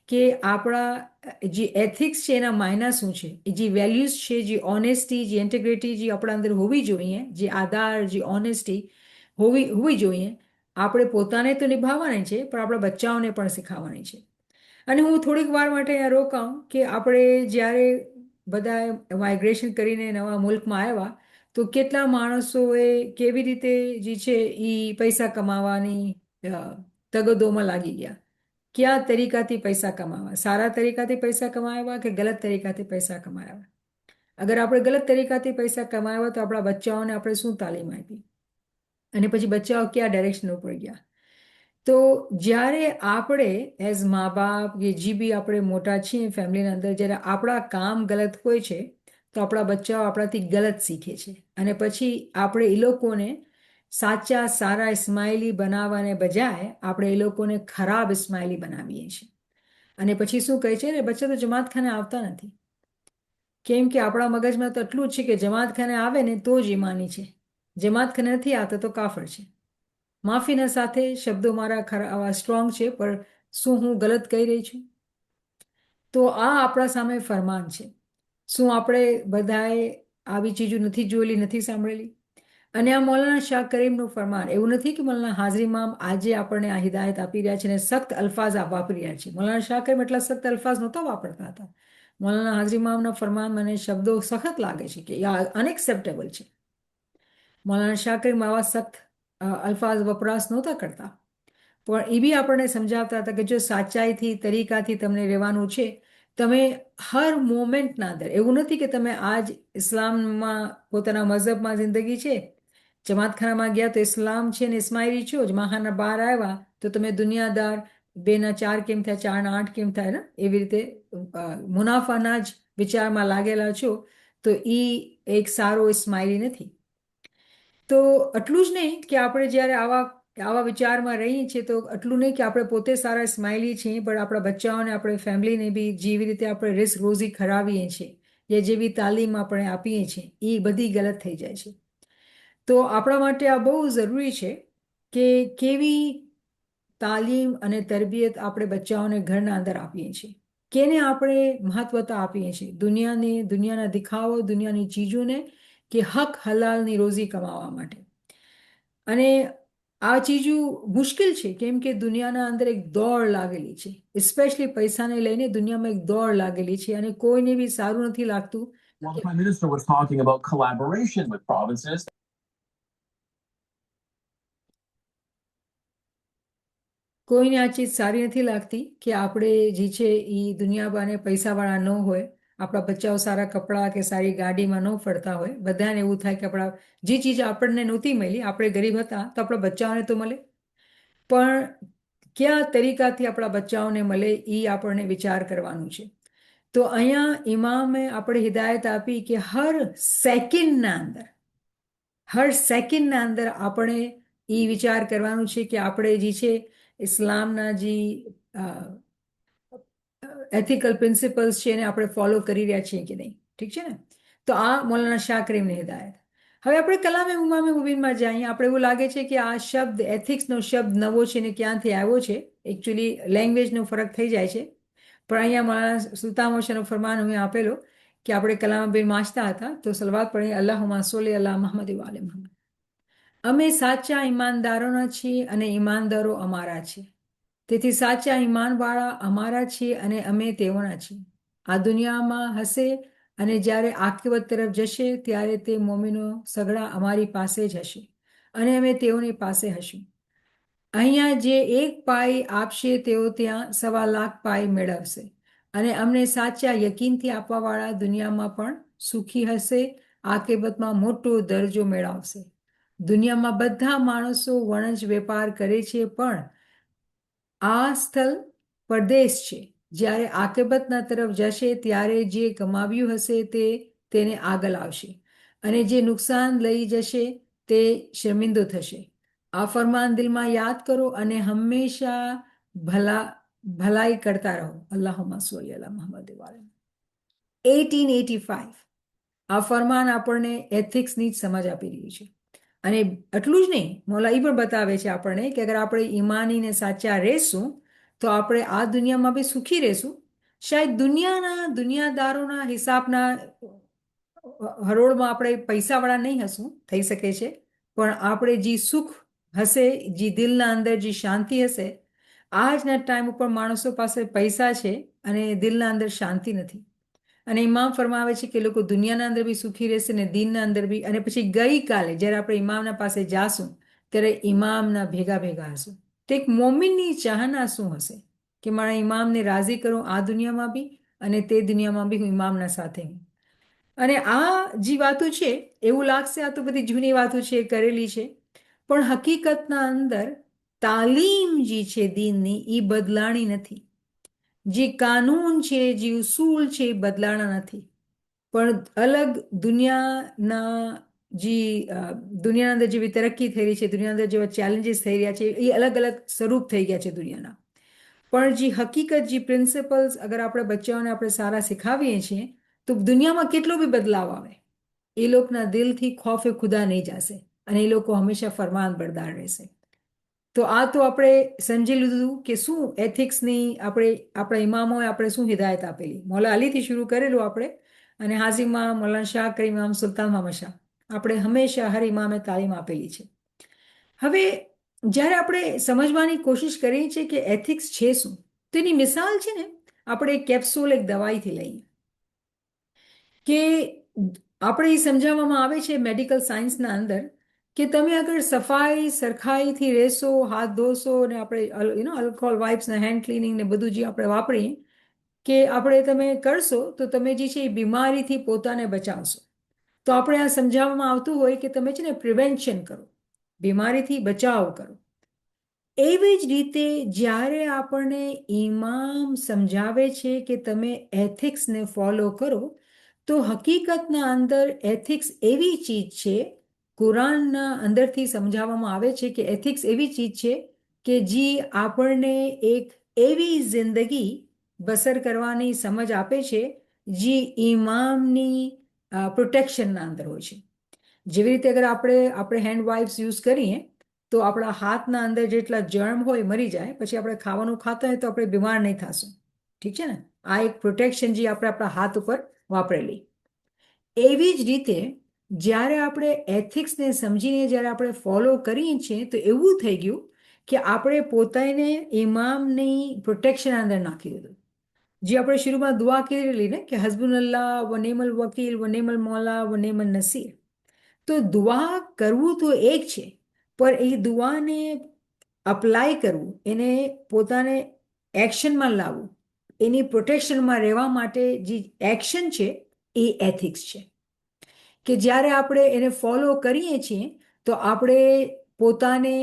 કે આપણા જે એથિક્સ છે એના માયના શું છે, એ જે વેલ્યુઝ છે, જે ઓનેસ્ટી, જે ઇન્ટિગ્રિટી જે આપણા અંદર હોવી જોઈએ, જે આધાર, જે ઓનેસ્ટી હોવી જોઈએ, આપણે પોતાને તો નિભાવવાની છે પણ આપણા બચ્ચાઓને પણ શીખવવાની છે. અને હું થોડીક વાર માટે અહીંયા રોકાઉં કે આપણે જ્યારે બધા માઇગ્રેશન કરીને નવા મુલ્કમાં આવ્યા તો કેટલા માણસોએ કેવી રીતે જે છે એ પૈસા કમાવાની તગદોમાં લાગી ગયા. કયા તરીકાથી પૈસા કમાવા, સારા તરીકાથી પૈસા કમાવ્યા કે ગલત તરીકાથી પૈસા કમાવ્યા? અગર આપણે ગલત તરીકાથી પૈસા કમાવ્યા તો આપણા બચ્ચાઓને આપણે શું તાલીમ આપી, અને પછી બચ્ચાઓ કયા ડાયરેક્શન ઉપર ગયા? તો જ્યારે આપણે એઝ મા બાપ કે જે બી આપણે મોટા છીએ ફેમિલીના અંદર, જ્યારે આપણા કામ ગલત હોય છે તો આપણા બચ્ચાઓ આપણાથી ગલત શીખે છે, અને પછી આપણે એ લોકોને સાચા સારા ઇસ્માઇલી બનાવવાને બજાય આપણે એ લોકોને ખરાબ ઇસ્માઇલી બનાવીએ છીએ. અને પછી શું કહે છે, ને બચ્ચા તો જમાતખાને આવતા નથી, કેમ કે આપણા મગજમાં તો એટલું જ છે કે જમાતખાને આવે ને તો જ ઈમાની છે, જમાતખાને નથી આવતા તો કાફર છે. માફીના સાથે શબ્દો મારા ખરા સ્ટ્રોંગ છે, પણ શું હું ગલત કહી રહી છું? તો આ આપણા સામે ફરમાન છે. શું આપણે બધાએ આવી ચીજો નથી જોયેલી, નથી સાંભળેલી? અને આ મૌલાના શાહ કરીમનું ફરમાન એવું નથી કે મૌલાના હાજરી ઇમામ આજે આપણને આ હિદાયત આપી રહ્યા છે અને સખ્ત અલ્ફાઝ વાપરી રહ્યા છે. મૌલાના શાહ કરીમ એટલા સખ્ત અલ્ફાઝ નહોતા વાપરતા હતા. મૌલાના હાજરી ઇમામના ફરમાન મને શબ્દો સખત લાગે છે કે અનએક્સેપ્ટેબલ છે. મૌલાના શાહ કરીમ આવા સખ્ત અલ્ફાઝ વપરાશ નહોતા કરતા, પણ એ બી આપણને સમજાવતા હતા કે જો સાચાઈથી, તરીકાથી તમને રહેવાનું છે, તમે હર મોમેન્ટના અંદર, એવું નથી કે તમે આજ ઇસ્લામમાં પોતાના મઝહબમાં જિંદગી છે, જમાતખાનામાં ગયા તો ઇસ્લામ છે ને ઇસ્માઇલી છો, જમાખાના બહાર આવ્યા તો તમે દુનિયાદાર, 2 ના 4 કેમ થાય, 4 ના 8 કેમ થાય ને, એવી રીતે મુનાફાના જ વિચારમાં લાગેલા છો, તો એ એક સારો ઇસ્માઇલી નથી. તો એટલું જ નહીં કે આપણે જ્યારે આવા વિચારમાં રહીએ છીએ તો એટલું નહીં કે આપણે પોતે સારા સ્માઇલી છીએ, પણ આપણા બચ્ચાઓને, આપણે ફેમિલીને બી જેવી રીતે આપણે રિસ્ક રોઝી ખરાવીએ છીએ, યા જેવી તાલીમ આપણે આપીએ છીએ એ બધી ગલત થઈ જાય છે. તો આપણા માટે આ બહુ જરૂરી છે કે કેવી તાલીમ અને તરબિયત આપણે બચ્ચાઓને ઘરના અંદર આપીએ છીએ, કેને આપણે મહત્વતા આપીએ છીએ, દુનિયાના દિખાવો, દુનિયાની ચીજોને, કે હક હલાલની રોજી કમાવા માટે. અને આ ચીજો મુશ્કેલ છે કેમ કે દુનિયાના અંદર એક દોડ લાગેલી છે, સ્પેશિયલી પૈસાને લઈને દુનિયામાં એક દોડ લાગેલી છે, અને કોઈને બી સારું નથી લાગતું. Well, the Prime Minister was talking about collaboration with provinces. કોઈને આ ચીજ સારી નથી લાગતી કે આપણે જે છે એ દુનિયાવાળાને પૈસાવાળા ન હોય આપણા બચ્ચાઓ સારા કપડાં કે સારી ગાડીમાં ન ફરતા હોય, બધાને એવું થાય કે આપણા જે ચીજ આપણને નહોતી મળી, આપણે ગરીબ હતા તો આપણા બચ્ચાઓને તો મળે, પણ કયા તરીકાથી આપણા બચ્ચાઓને મળે એ આપણને વિચાર કરવાનું છે. તો અહીંયા ઇમામે આપણે હિદાયત આપી કે હર સેકન્ડના અંદર આપણે એ વિચાર કરવાનું છે કે આપણે જે છે ઇસ્લામના જે એથિકલ પ્રિન્સિપલ્સ છે એને આપણે ફોલો કરી રહ્યા છીએ કે નહીં. ઠીક છે ને. તો આ મૌલાના શાહ કરીમની હિદાયત. હવે આપણે કલામે ઉમામે મુબીનમાં જઈએ. આપણે એવું લાગે છે કે આ શબ્દ એથિક્સનો શબ્દ નવો છે ને ક્યાંથી આવ્યો છે. એકચ્યુઅલી લેંગ્વેજનો ફરક થઈ જાય છે, પણ અહીંયા મૌલાના સુલ્તાન મોશેનો ફરમાન હું આપેલો કે આપણે કલામબેન વાંચતા હતા તો સલવાત પડી અલ્લાહુમ્મા સોલ્લી અલા મુહમ્મદ વ આલે મુહમ્મદ. અમે સાચા ઈમાનદારોના છીએ અને ઈમાનદારો અમારા છે. તેથી સાચા ઈમાનવાળા અમારા છીએ અને અમે તેઓના છીએ. આ દુનિયામાં હશે અને જ્યારે આખિરત તરફ જશે ત્યારે તે મોમિનો સગડા અમારી પાસે જ હશે અને અમે તેઓની પાસે હશું. અહીંયા જે એક પાઈ આપશે તેઓ ત્યાં 1.25 પાઈ મેળવશે અને અમને સાચા યકીનથી આપવાવાળા દુનિયામાં પણ સુખી હશે, આકિબતમાં મોટો દરજ્જો મેળવશે. દુનિયામાં બધા માણસો વણજ વેપાર કરે છે, પણ આ સ્થળ પરદેશ છે. જ્યારે આકિબતના તરફ જશે ત્યારે જે કમાવ્યું હશે તે તેને આગળ આવશે અને જે નુકસાન લઈ જશે તે શર્મિંદો થશે. આ ફરમાન દિલમાં યાદ કરો અને હંમેશા ભલાઈ કરતા રહો. અલ્લાહુમ્મા સલ્લી અલા મુહમ્મદ વ આલે મુહમ્મદ. 1885 આ ફરમાન આપણને એથિક્સની જ સમજ આપી રહ્યું છે. અને એટલું જ નહીં, મૌલા એ પણ બતાવે છે આપણને કે અગર આપણે ઈમાનીને સાચા રહેશું તો આપણે આ દુનિયામાં બી સુખી રહેશું. શાયદ દુનિયાદારોના હિસાબના હરોળમાં આપણે પૈસાવાળા નહીં હશું, થઈ શકે છે, પણ આપણે જે સુખ હશે, જે દિલના અંદર જે શાંતિ હશે. આજના ટાઈમ ઉપર માણસો પાસે પૈસા છે અને દિલના અંદર શાંતિ નથી. અને ઇમામ ફરમાવે છે કે લોકો દુનિયાના અંદર બી સુખી રહેશે ને દીનના અંદર બી. અને પછી ગઈકાલે જ્યારે આપણે ઇમામના પાસે જાશું ત્યારે ઇમામના ભેગા ભેગા હશું. તો એક મોમિનની ચાહના શું હશે કે મારા ઇમામને રાજી કરું આ દુનિયામાં બી અને તે દુનિયામાં બી હું ઇમામના સાથે હું. અને આ જે વાતો છે એવું લાગશે આ તો બધી જૂની વાતો છે, કરેલી છે, પણ હકીકતના અંદર તાલીમ જે છે દીનની એ બદલાણી નથી. જે કાનૂન છે, જે ઉસૂલ છે એ બદલાણા નથી, પણ અલગ દુનિયાના અંદર જેવી તરક્કી થઈ રહી છે, દુનિયાના અંદર જેવા ચેલેન્જીસ થઈ રહ્યા છે એ અલગ અલગ સ્વરૂપ થઈ ગયા છે દુનિયાના. પણ જે હકીકત, જે પ્રિન્સિપલ્સ અગર આપણે બચ્ચાઓને આપણે સારા શીખાવીએ છીએ તો દુનિયામાં કેટલો બી બદલાવ આવે એ લોકોના દિલથી ખૌફે ખુદા નહીં જશે અને એ લોકો હંમેશા ફરમાન બરદાર રહેશે. તો આ તો આપણે સમજી લીધું કે શું એથિક્સની આપણા ઇમામોએ આપણે શું હિદાયત આપેલી. મૌલા અલીથી શરૂ કરેલું આપણે અને હાજીમાં મૌલાના શાહ કરીમ ઇમામ સુલતાન મોહમ્મદ શાહ આપણે હંમેશા હર ઇમામે તાલીમ આપેલી છે. હવે જ્યારે આપણે સમજવાની કોશિશ કરીએ છીએ કે એથિક્સ છે શું, તો એની મિસાલ છે ને આપણે એક કેપ્સ્યુલ એક દવાઈથી લઈએ કે આપણે એ સમજાવવામાં આવે છે મેડિકલ સાયન્સના અંદર કે તમે અગર સફાઈ સરખાઈથી રહેશો, હાથ ધોશો ને આપણે આલ્કોહોલ વાઇપ્સ ને હેન્ડ ક્લિનિંગ ને બધું જે આપણે વાપરીએ કે તમે કરશો તો તમે જે છે એ બીમારીથી પોતાને બચાવશો. તો આપણે આ સમજાવવામાં આવતું હોય કે તમે છે ને પ્રિવેન્શન કરો, બીમારીથી બચાવ કરો. એવી જ રીતે જ્યારે આપણને ઇમામ સમજાવે છે કે તમે એથિક્સને ફોલો કરો તો હકીકતના અંદર એથિક્સ એવી ચીજ છે, કુરાનના અંદરથી સમજાવવામાં આવે છે કે એથિક્સ એવી ચીજ છે કે જે આપણને એક એવી જિંદગી બસર કરવાની સમજ આપે છે જે ઇમામની પ્રોટેક્શનના અંદર હોય છે. જેવી રીતે અગર આપણે હેન્ડ વાઇપ્સ યુઝ કરીએ તો આપણા હાથના અંદર જેટલા જર્મ હોય મરી જાય, પછી આપણે ખાવાનું ખાતા હોય તો આપણે બીમાર નહીં થશું. ઠીક છે ને. આ એક પ્રોટેક્શન જે આપણે આપણા હાથ ઉપર વાપરેલી. એવી જ રીતે જ્યારે આપણે એથિક્સને સમજીને જ્યારે આપણે ફોલો કરીએ છીએ તો એવું થઈ ગયું કે આપણે પોતાને ઇમામની પ્રોટેક્શન અંદર નાખી દીધું. જે આપણે શરૂમાં દુઆ કરેલી ને કે હસબુનલ્લાહ વ નિમલ વકીલ વ નિમલ મૌલા વ નિમલ નસીર. તો દુઆ કરવું તો એક છે, પણ એ દુઆને અપ્લાય કરવું, એને પોતાને એક્શનમાં લાવવું એની પ્રોટેક્શનમાં રહેવા માટે જે એક્શન છે એ એથિક્સ છે કે જ્યારે આપણે એને ફોલો કરીએ છીએ તો આપણે પોતાને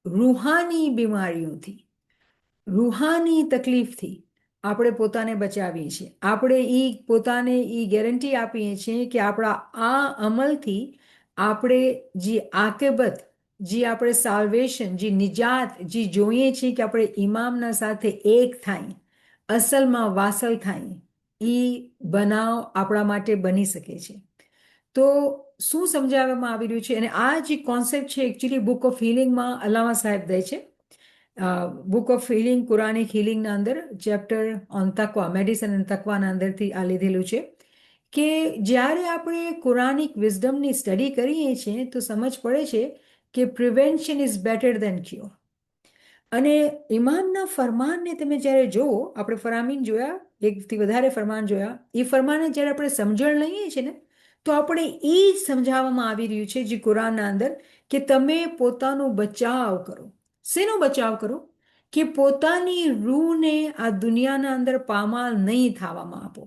રૂહાની બીમારીઓથી, રૂહાની તકલીફથી આપણે પોતાને બચાવીએ છીએ. આપણે પોતાને ગેરંટી આપીએ છીએ કે આપણા આ અમલથી આપણે જે આકેબત, જે આપણે સાલ્વેશન, જે નિજાત, જે જોઈએ છીએ કે આપણે ઇમામના સાથે એક થાય, અસલમાં વાસલ થાય, એ બનાવ આપણા માટે બની શકે છે. તો શું સમજાવવામાં આવી રહ્યું છે, અને આ જે કોન્સેપ્ટ છે એકચ્યુઅલી બુક ઓફ હિલિંગમાં અલ્લામા સાહેબ દે છે. બુક ઓફ હિલિંગ, કુરાનિક હિલિંગના અંદર ચેપ્ટર ઓન તકવા, મેડિસન અને તકવાના અંદરથી આ લીધેલું છે કે જ્યારે આપણે કુરાનિક વિઝડમની સ્ટડી કરીએ છીએ તો સમજ પડે છે કે prevention is better than cure. અને ઇમામના ફરમાનને તમે જ્યારે જુઓ, આપણે ફરામીન જોયા, એકથી વધારે ફરમાન જોયા, એ ફરમાનને જ્યારે આપણે સમજણ લઈએ છીએ ને તો આપણે એ જ સમજાવવામાં આવી રહ્યું છે જે કુરાનના અંદર કે તમે પોતાનો બચાવ કરો. શેનો બચાવ કરો? કે પોતાની રૂહને આ દુનિયાના અંદર પામાલ નહીં થવામાં આપો.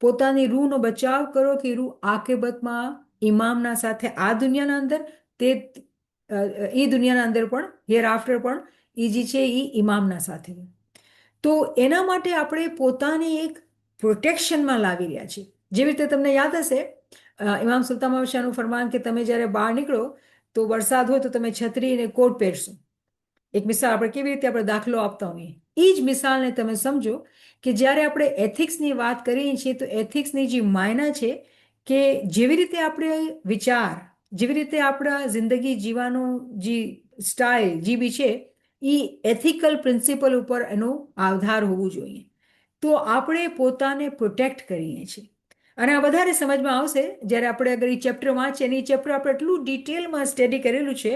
પોતાની રૂહનો બચાવ કરો કે રૂહ આકેબતમાં ઇમામના સાથે આ દુનિયાના અંદર, તે એ દુનિયાના અંદર પણ, હિયર આફ્ટર પણ એ જે છે એ ઇમામના સાથે. તો એના માટે આપણે પોતાને એક પ્રોટેક્શનમાં લાવી રહ્યા છીએ. જેવી રીતે તમને યાદ હશે ઇમામ સુલ્તાન બાદશાહનું ફરમાન કે તમે જ્યારે બહાર નીકળો તો વરસાદ હોય તો તમે છત્રી અને કોટ પહેરશો. એક મિસાલ આપણે કેવી રીતે આપણે દાખલો આપતા હોઈએ, એ જ મિસાલને તમે સમજો કે જ્યારે આપણે એથિક્સની વાત કરીએ છીએ તો એથિક્સની જે માયના છે કે જેવી રીતે આપણે વિચાર, જેવી રીતે આપણા જિંદગી જીવાનો જે સ્ટાઇલ જે બી છે એ એથિકલ પ્રિન્સિપલ ઉપર એનો આધાર હોવું જોઈએ. તો આપણે પોતાને પ્રોટેક્ટ કરીએ છીએ. અને આ વધારે સમજમાં આવશે જ્યારે આપણે અગર એ ચેપ્ટર વાંચીએ, અને એ ચેપ્ટર આપણે એટલું ડિટેલમાં સ્ટડી કરેલું છે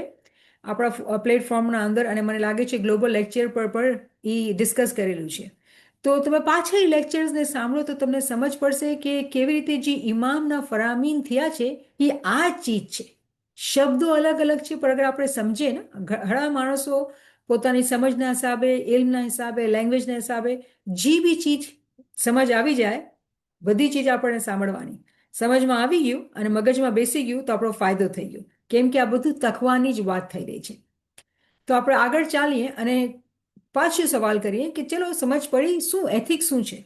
આપણા પ્લેટફોર્મના અંદર, અને મને લાગે છે ગ્લોબલ લેક્ચર પર પણ એ ડિસ્કસ કરેલું છે. તો તમે પાછા એ લેક્ચર્સને સાંભળો તો તમને સમજ પડશે કે કેવી રીતે જે ઇમામના ફરામીન થયા છે એ આ જ ચીજ છે. શબ્દો અલગ અલગ છે પણ અગર આપણે સમજીએ ને, ઘણા માણસો પોતાની સમજના હિસાબે, ઇલ્મના હિસાબે, લેંગ્વેજના હિસાબે જે બી ચીજ સમજ આવી જાય, બધી ચીજ આપણને સાંભળવાની, સમજમાં આવી ગયું અને મગજમાં બેસી ગયું તો આપણો ફાયદો થઈ ગયો, કેમ કે આ બધું તકવાની જ વાત થઈ રહી છે. તો આપણે આગળ ચાલીએ અને પાછો સવાલ કરીએ કે ચલો સમજ પડી શું એથિક્સ શું છે.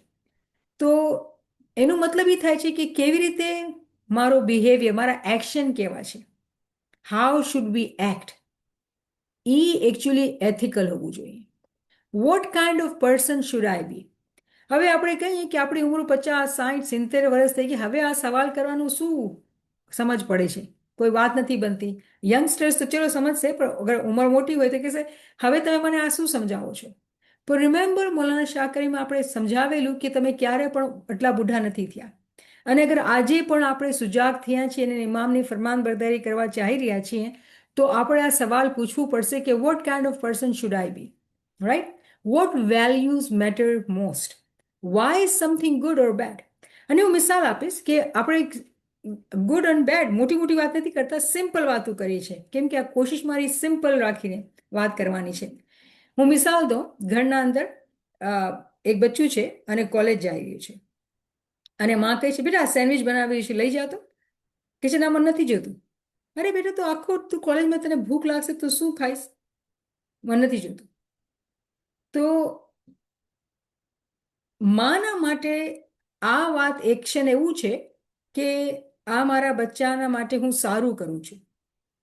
તો એનો મતલબ એ થાય છે કે કેવી રીતે મારો બિહેવિયર, મારા એક્શન કેવા છે, હાઉ શુડ બી એક્ટ, એ એકચ્યુઅલી એથિકલ હોવું જોઈએ. What kind of person should I be. હવે આપણે કહીએ કે આપણી ઉંમર 50, 60, 70 વર્ષ થઈ ગઈ, હવે આ સવાલ કરવાનું શું સમજ પડે છે, કોઈ વાત નથી બનતી. યંગસ્ટર્સ તો ચલો સમજશે, પણ અગર ઉંમર મોટી હોય તો કહેશે હવે તમે મને આ શું સમજાવો છો. તો રિમેમ્બર મૌલાના શાકરીમાં આપણે સમજાવેલું કે તમે ક્યારે પણ એટલા બુઢા નથી થયા. અને અગર આજે પણ આપણે સુજાગ થયા છીએ અને ઇમામની ફરમાનબરદારી કરવા ચાહી રહ્યા છીએ તો આપણે આ સવાલ પૂછવું પડશે કે what kind of person should I be, right? What values matter most? Why is something good or bad? અને હું મિસાલ આપીશ કે આપણે ગુડ એન્ડ બેડ મોટી મોટી વાત નથી કરતા, સિમ્પલ વાતો કરીએ છીએ, કેમ કે આ કોશિશ મારી સિમ્પલ રાખીને વાત કરવાની છે. હું મિસાલ દઉં, ઘરના અંદર એક બચ્ચું છે અને કોલેજ જઈ રહ્યું છે, અને માં કહે છે બેટા સેન્ડવિચ બનાવી છે લઈ જાતો. કે છે ના મને નથી જોતું. અરે બેટા તો આખો તું કોલેજમાં તને ભૂખ લાગશે તો શું ખાઈશ, મને નથી જોતું. તો માના માટે આ વાત એક્શન એવું છે કે આ મારા બચ્ચાના માટે હું સારું કરું છું,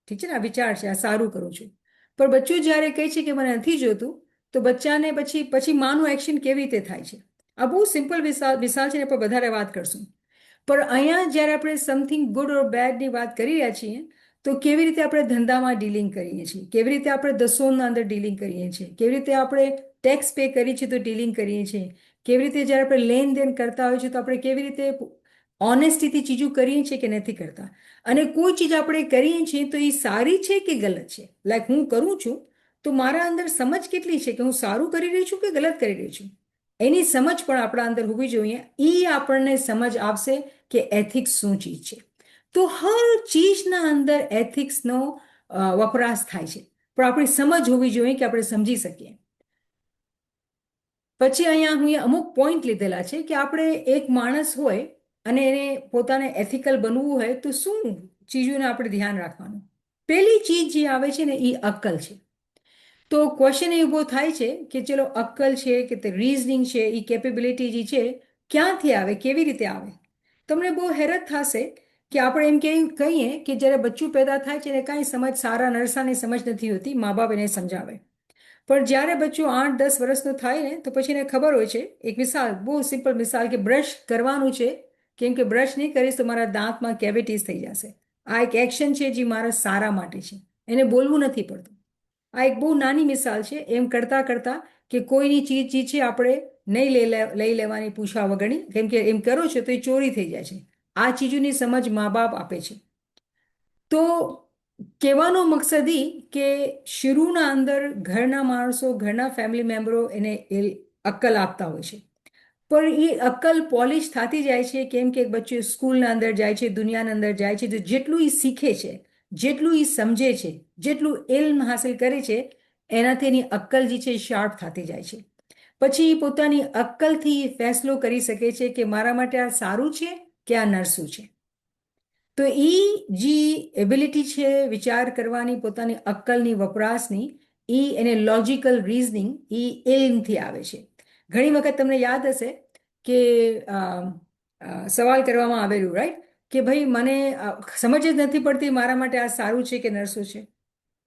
ઠીક છે ને, આ વિચાર છે આ સારું કરું છું. પણ બચ્ચું જ્યારે કહે છે કે મને નથી જોતું તો બચ્ચાને પછી માનું એક્શન કેવી રીતે થાય છે. આ બહુ સિમ્પલ વિશાલ છે ને, પણ વધારે વાત કરશું. પણ અહીંયા જ્યારે આપણે સમથિંગ ગુડ ઓર બેડની વાત કરી રહ્યા છીએ તો કેવી રીતે આપણે ધંધામાં ડીલિંગ કરીએ છીએ, કેવી રીતે આપણે દસોના અંદર ડીલિંગ કરીએ છીએ, કેવી રીતે આપણે ટેક્સ પે કરીએ છીએ તો ડીલિંગ કરીએ છીએ, કેવી રીતે જ્યારે આપણે લેનદેન કરતા હોઈએ છીએ તો આપણે કેવી રીતે ઓનેસ્ટીથી ચીજો કરીએ છીએ કે નથી કરતા. અને કોઈ ચીજ આપણે કરીએ છીએ તો એ સારી છે કે ગલત છે. લાઈક હું કરું છું તો મારા અંદર સમજ કેટલી છે કે હું સારું કરી રહી છું કે ગલત કરી રહી છું, એની સમજ પણ આપણા અંદર હોવી જોઈએ. એ આપણને સમજ આપશે કે એથિક્સ શું ચીજ છે. તો હર ચીજના અંદર એથિક્સનો વપરાશ થાય છે, પણ આપણી સમજ હોવી જોઈએ કે આપણે સમજી શકીએ. પછી અહીંયા હું અમુક પોઈન્ટ લીધેલા છે કે આપણે એક માણસ હોય અને એને પોતાને એથિકલ બનવું હોય તો શું ચીજોને આપણે ધ્યાન રાખવાનું. પહેલી ચીજ જે આવે છે ને એ અક્કલ છે. તો ક્વેશ્ચન એ ઊભો થાય છે કે ચલો અક્કલ છે કે તે રીઝનિંગ છે એ કેપેબિલિટી જે છે ક્યાંથી આવે, કેવી રીતે આવે. તમને બહુ હેરત થશે કે આપણે એમ કહીએ કે જ્યારે બચ્ચું પેદા થાય છે એને કાંઈ સમજ, સારા નરસાની સમજ નથી હોતી, મા બાપ એને સમજાવે. પણ જ્યારે બચ્ચું 8-10 વર્ષનું થાય ને તો પછી એને ખબર હોય છે, એક મિસાલ, બહુ સિમ્પલ મિસાલ, કે બ્રશ કરવાનું છે, કેમ કે બ્રશ નહીં કરીશ તો મારા દાંતમાં કેવિટીઝ થઈ જશે. આ એક એક્શન છે જે મારા સારા માટે છે, એને બોલવું નથી પડતું. આ એક બહુ નાની મિસાલ છે. એમ કરતાં કરતાં કે કોઈની ચીજ જે છે આપણે નહીં લઈ લેવાની પૂછવા વગરની, કેમ કે એમ કરો છો તો એ ચોરી થઈ જાય છે. આ ચીજોની સમજ મા બાપ આપે છે. તો કહેવાનો મકસદ એ કે શરૂના અંદર ઘરના માણસો, ઘરના ફેમિલી મેમ્બરો એને અક્કલ આપતા હોય છે. પણ એ અક્કલ પોલિશ થતી જાય છે, કેમ કે બચ્ચું સ્કૂલના અંદર જાય છે, દુનિયાના અંદર જાય છે, તો જેટલું એ શીખે છે, જેટલું એ સમજે છે, જેટલું ઇલ્મ હાસિલ કરે છે, એનાથી એની અક્કલ જે છે એ શાર્પ થતી જાય છે. પછી એ પોતાની અક્કલથી ફેસલો કરી શકે છે કે મારા માટે આ સારું છે કે આ નરસું છે. તો એ જે એબિલિટી છે વિચાર કરવાની, પોતાની અક્કલની વપરાશની, એ એને લોજિકલ રીઝનિંગ એ ઇલ્મથી આવે છે. ઘણી વખત તમને યાદ હશે કે સવાલ કરવામાં આવેલું, રાઈટ, કે ભાઈ મને સમજ જ નથી પડતી મારા માટે આ સારું છે કે નરસું છે.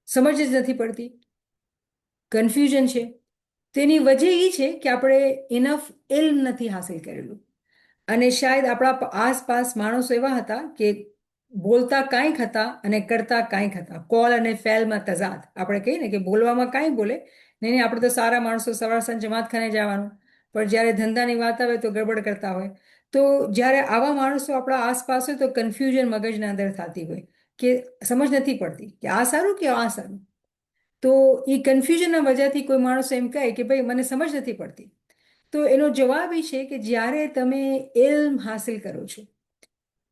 સમજ જ નથી પડતી, કન્ફ્યુઝન છે. તેની વજહ એ છે કે આપણે ઇનફ ઇલ્મ નથી હાસિલ કરેલું. અને શાયદ આપણા આસપાસ માણસો એવા હતા કે બોલતા કાંઈક હતા અને કરતા કાંઈક હતા. કોલ અને ફેલમાં તઝાદ. આપણે કહીએ ને કે બોલવામાં કાંઈ બોલે નહીં, આપણે તો સારા માણસો, સવાર સાંજ જમાતખાને જવાનું, પણ જ્યારે ધંધાની વાત આવે તો ગડબડ કરતા હોય. તો જ્યારે આવા માણસો આપણા આસપાસ હોય તો કન્ફ્યુઝન મગજના અંદર થતી હોય કે સમજ નથી પડતી કે આ સારું કે આ સારું. તો એ કન્ફ્યુઝનના વજહથી કોઈ માણસો એમ કહે કે ભાઈ મને સમજ નથી પડતી. તો એનો જવાબ એ છે કે જ્યારે તમે ઇલ્મ હાસિલ કરો છો,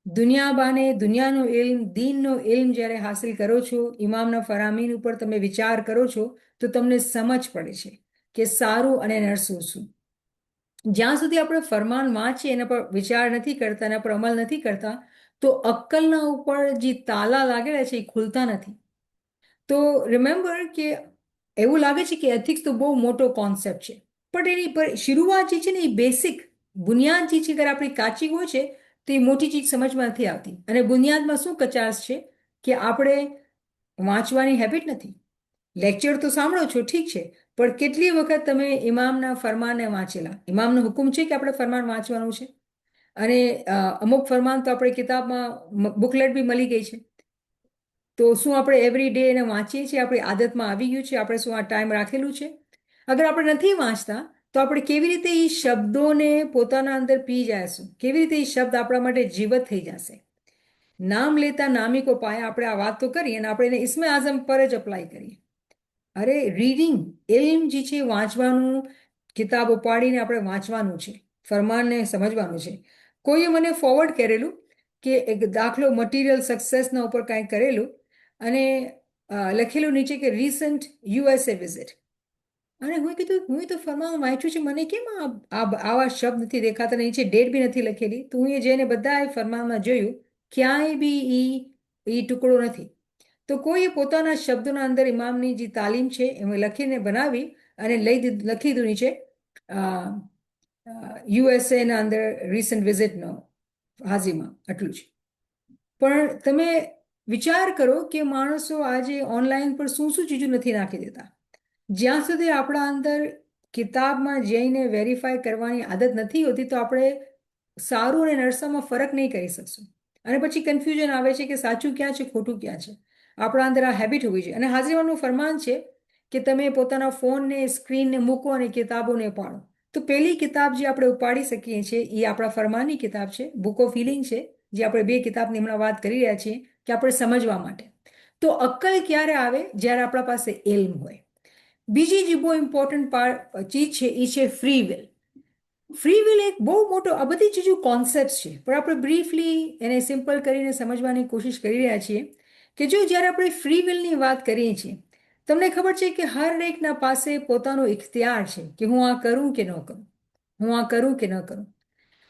દુનિયા બાને દુનિયાનો ઇલ્મ, દીનનો ઇલ્મ જ્યારે હાસિલ કરો છો, ઇમામના ફરામીન ઉપર તમે વિચાર કરો છો, તો તમને સમજ પડે છે કે સારું અને નરસું શું. જ્યાં સુધી આપણે ફરમાન વાંચીએ, એના પર વિચાર નથી કરતા, એના પર અમલ નથી કરતા, તો અક્કલના ઉપર જે તાલા લાગેલા છે એ ખુલતા નથી. તો રિમેમ્બર કે એવું લાગે છે કે એથિક્સ તો બહુ મોટો કોન્સેપ્ટ છે, પણ એની પર શરૂઆત જે છે ને એ બેસિક બુનિયાદ જે છે, અગર આપણી કાચી હોય છે તો એ મોટી ચીજ સમજમાં નથી આવતી. અને બુનિયાદમાં શું કચાશ છે કે આપણે વાંચવાની હેબિટ નથી. લેક્ચર તો સાંભળો છો, ઠીક છે, પણ કેટલી વખત તમે ઇમામના ફરમાનને વાંચેલા? ઇમામનો હુકમ છે કે આપણે ફરમાન વાંચવાનું છે, અને અમુક ફરમાન તો આપણે કિતાબમાં બુકલેટ બી મળી ગઈ છે. તો શું આપણે એવરી ડે એને વાંચીએ છીએ? આપણી આદતમાં આવી ગયું છે? આપણે શું આ ટાઈમ રાખેલું છે? અગર આપણે નથી વાંચતા તો આપણે કેવી રીતે એ શબ્દોને પોતાના અંદર પી જઈશું? કેવી રીતે એ શબ્દ આપણા માટે જીવત થઈ જશે? નામ લેતા નામી કો પાયા, આપણે આ વાત તો કરી અને આપણે એને ઇસ્મે આઝમ પર જ અપ્લાય કરીએ. અરે રીડિંગ, ઇલ્મ જે છે વાંચવાનું, કિતાબ ઉપાડીને આપણે વાંચવાનું છે, ફરમાનને સમજવાનું છે. કોઈએ મને ફોરવર્ડ કરેલું કે એક દાખલો મટીરિયલ સક્સેસના ઉપર કાંઈક કરેલું અને લખેલું નીચે કે રિસન્ટ યુએસએ વિઝિટ. અને હું કીધું હું તો ફરમાન વાંચ્યું છે, મને કેમ આવા શબ્દ નથી દેખાતા, નીચે ડેટ બી નથી લખેલી. તો હું એ જઈને બધા ફરમાનમાં જોયું, ક્યાંય બી એ ટુકડો નથી. તો કોઈએ પોતાના શબ્દોના અંદર ઇમામની જે તાલીમ છે એમાં લખીને બનાવી અને લખી દીધું નીચે યુએસએના અંદર રિસન્ટ વિઝિટનો હાજીમાં, આટલું જ. પણ તમે વિચાર કરો કે માણસો આજે ઓનલાઈન પર શું શું ચીજો નથી નાખી દેતા. જ્યાં સુધી આપણા અંદર કિતાબમાં જઈને વેરીફાઈ કરવાની આદત નથી હોતી તો આપણે સારું અને નરસામાં ફરક નહીં કરી શકશું. અને પછી કન્ફ્યુઝન આવે છે કે સાચું ક્યાં છે, ખોટું ક્યાં છે. આપણા અંદર આ હેબિટ હોવી જોઈએ. અને હાજરીવાનું ફરમાન છે કે તમે પોતાના ફોનને, સ્ક્રીનને મૂકો અને કિતાબોને પાડો. તો પહેલી કિતાબ જે આપણે ઉપાડી શકીએ છીએ એ આપણા ફરમાનની કિતાબ છે, બુક ઓફ હિલિંગ છે, જે આપણે 2 કિતાબની હમણાં વાત કરી રહ્યા છીએ કે આપણે સમજવા માટે. તો અક્કલ ક્યારે આવે? જ્યારે આપણા પાસે ઇલ્મ હોય. બીજી જે બહુ ઇમ્પોર્ટન્ટ ચીજ છે એ છે ફ્રી વિલ. ફ્રી વિલ એક બહુ મોટો, આ બધી ચીજો કોન્સેપ્ટ છે, પણ આપણે બ્રીફલી એને સિમ્પલ કરીને સમજવાની કોશિશ કરી રહ્યા છીએ કે જો જ્યારે આપણે ફ્રી વિલની વાત કરીએ છીએ તમને ખબર છે કે હર એકના પાસે પોતાનો ઇખ્તિયાર છે કે હું આ કરું કે ન કરું, હું આ કરું કે ન કરું.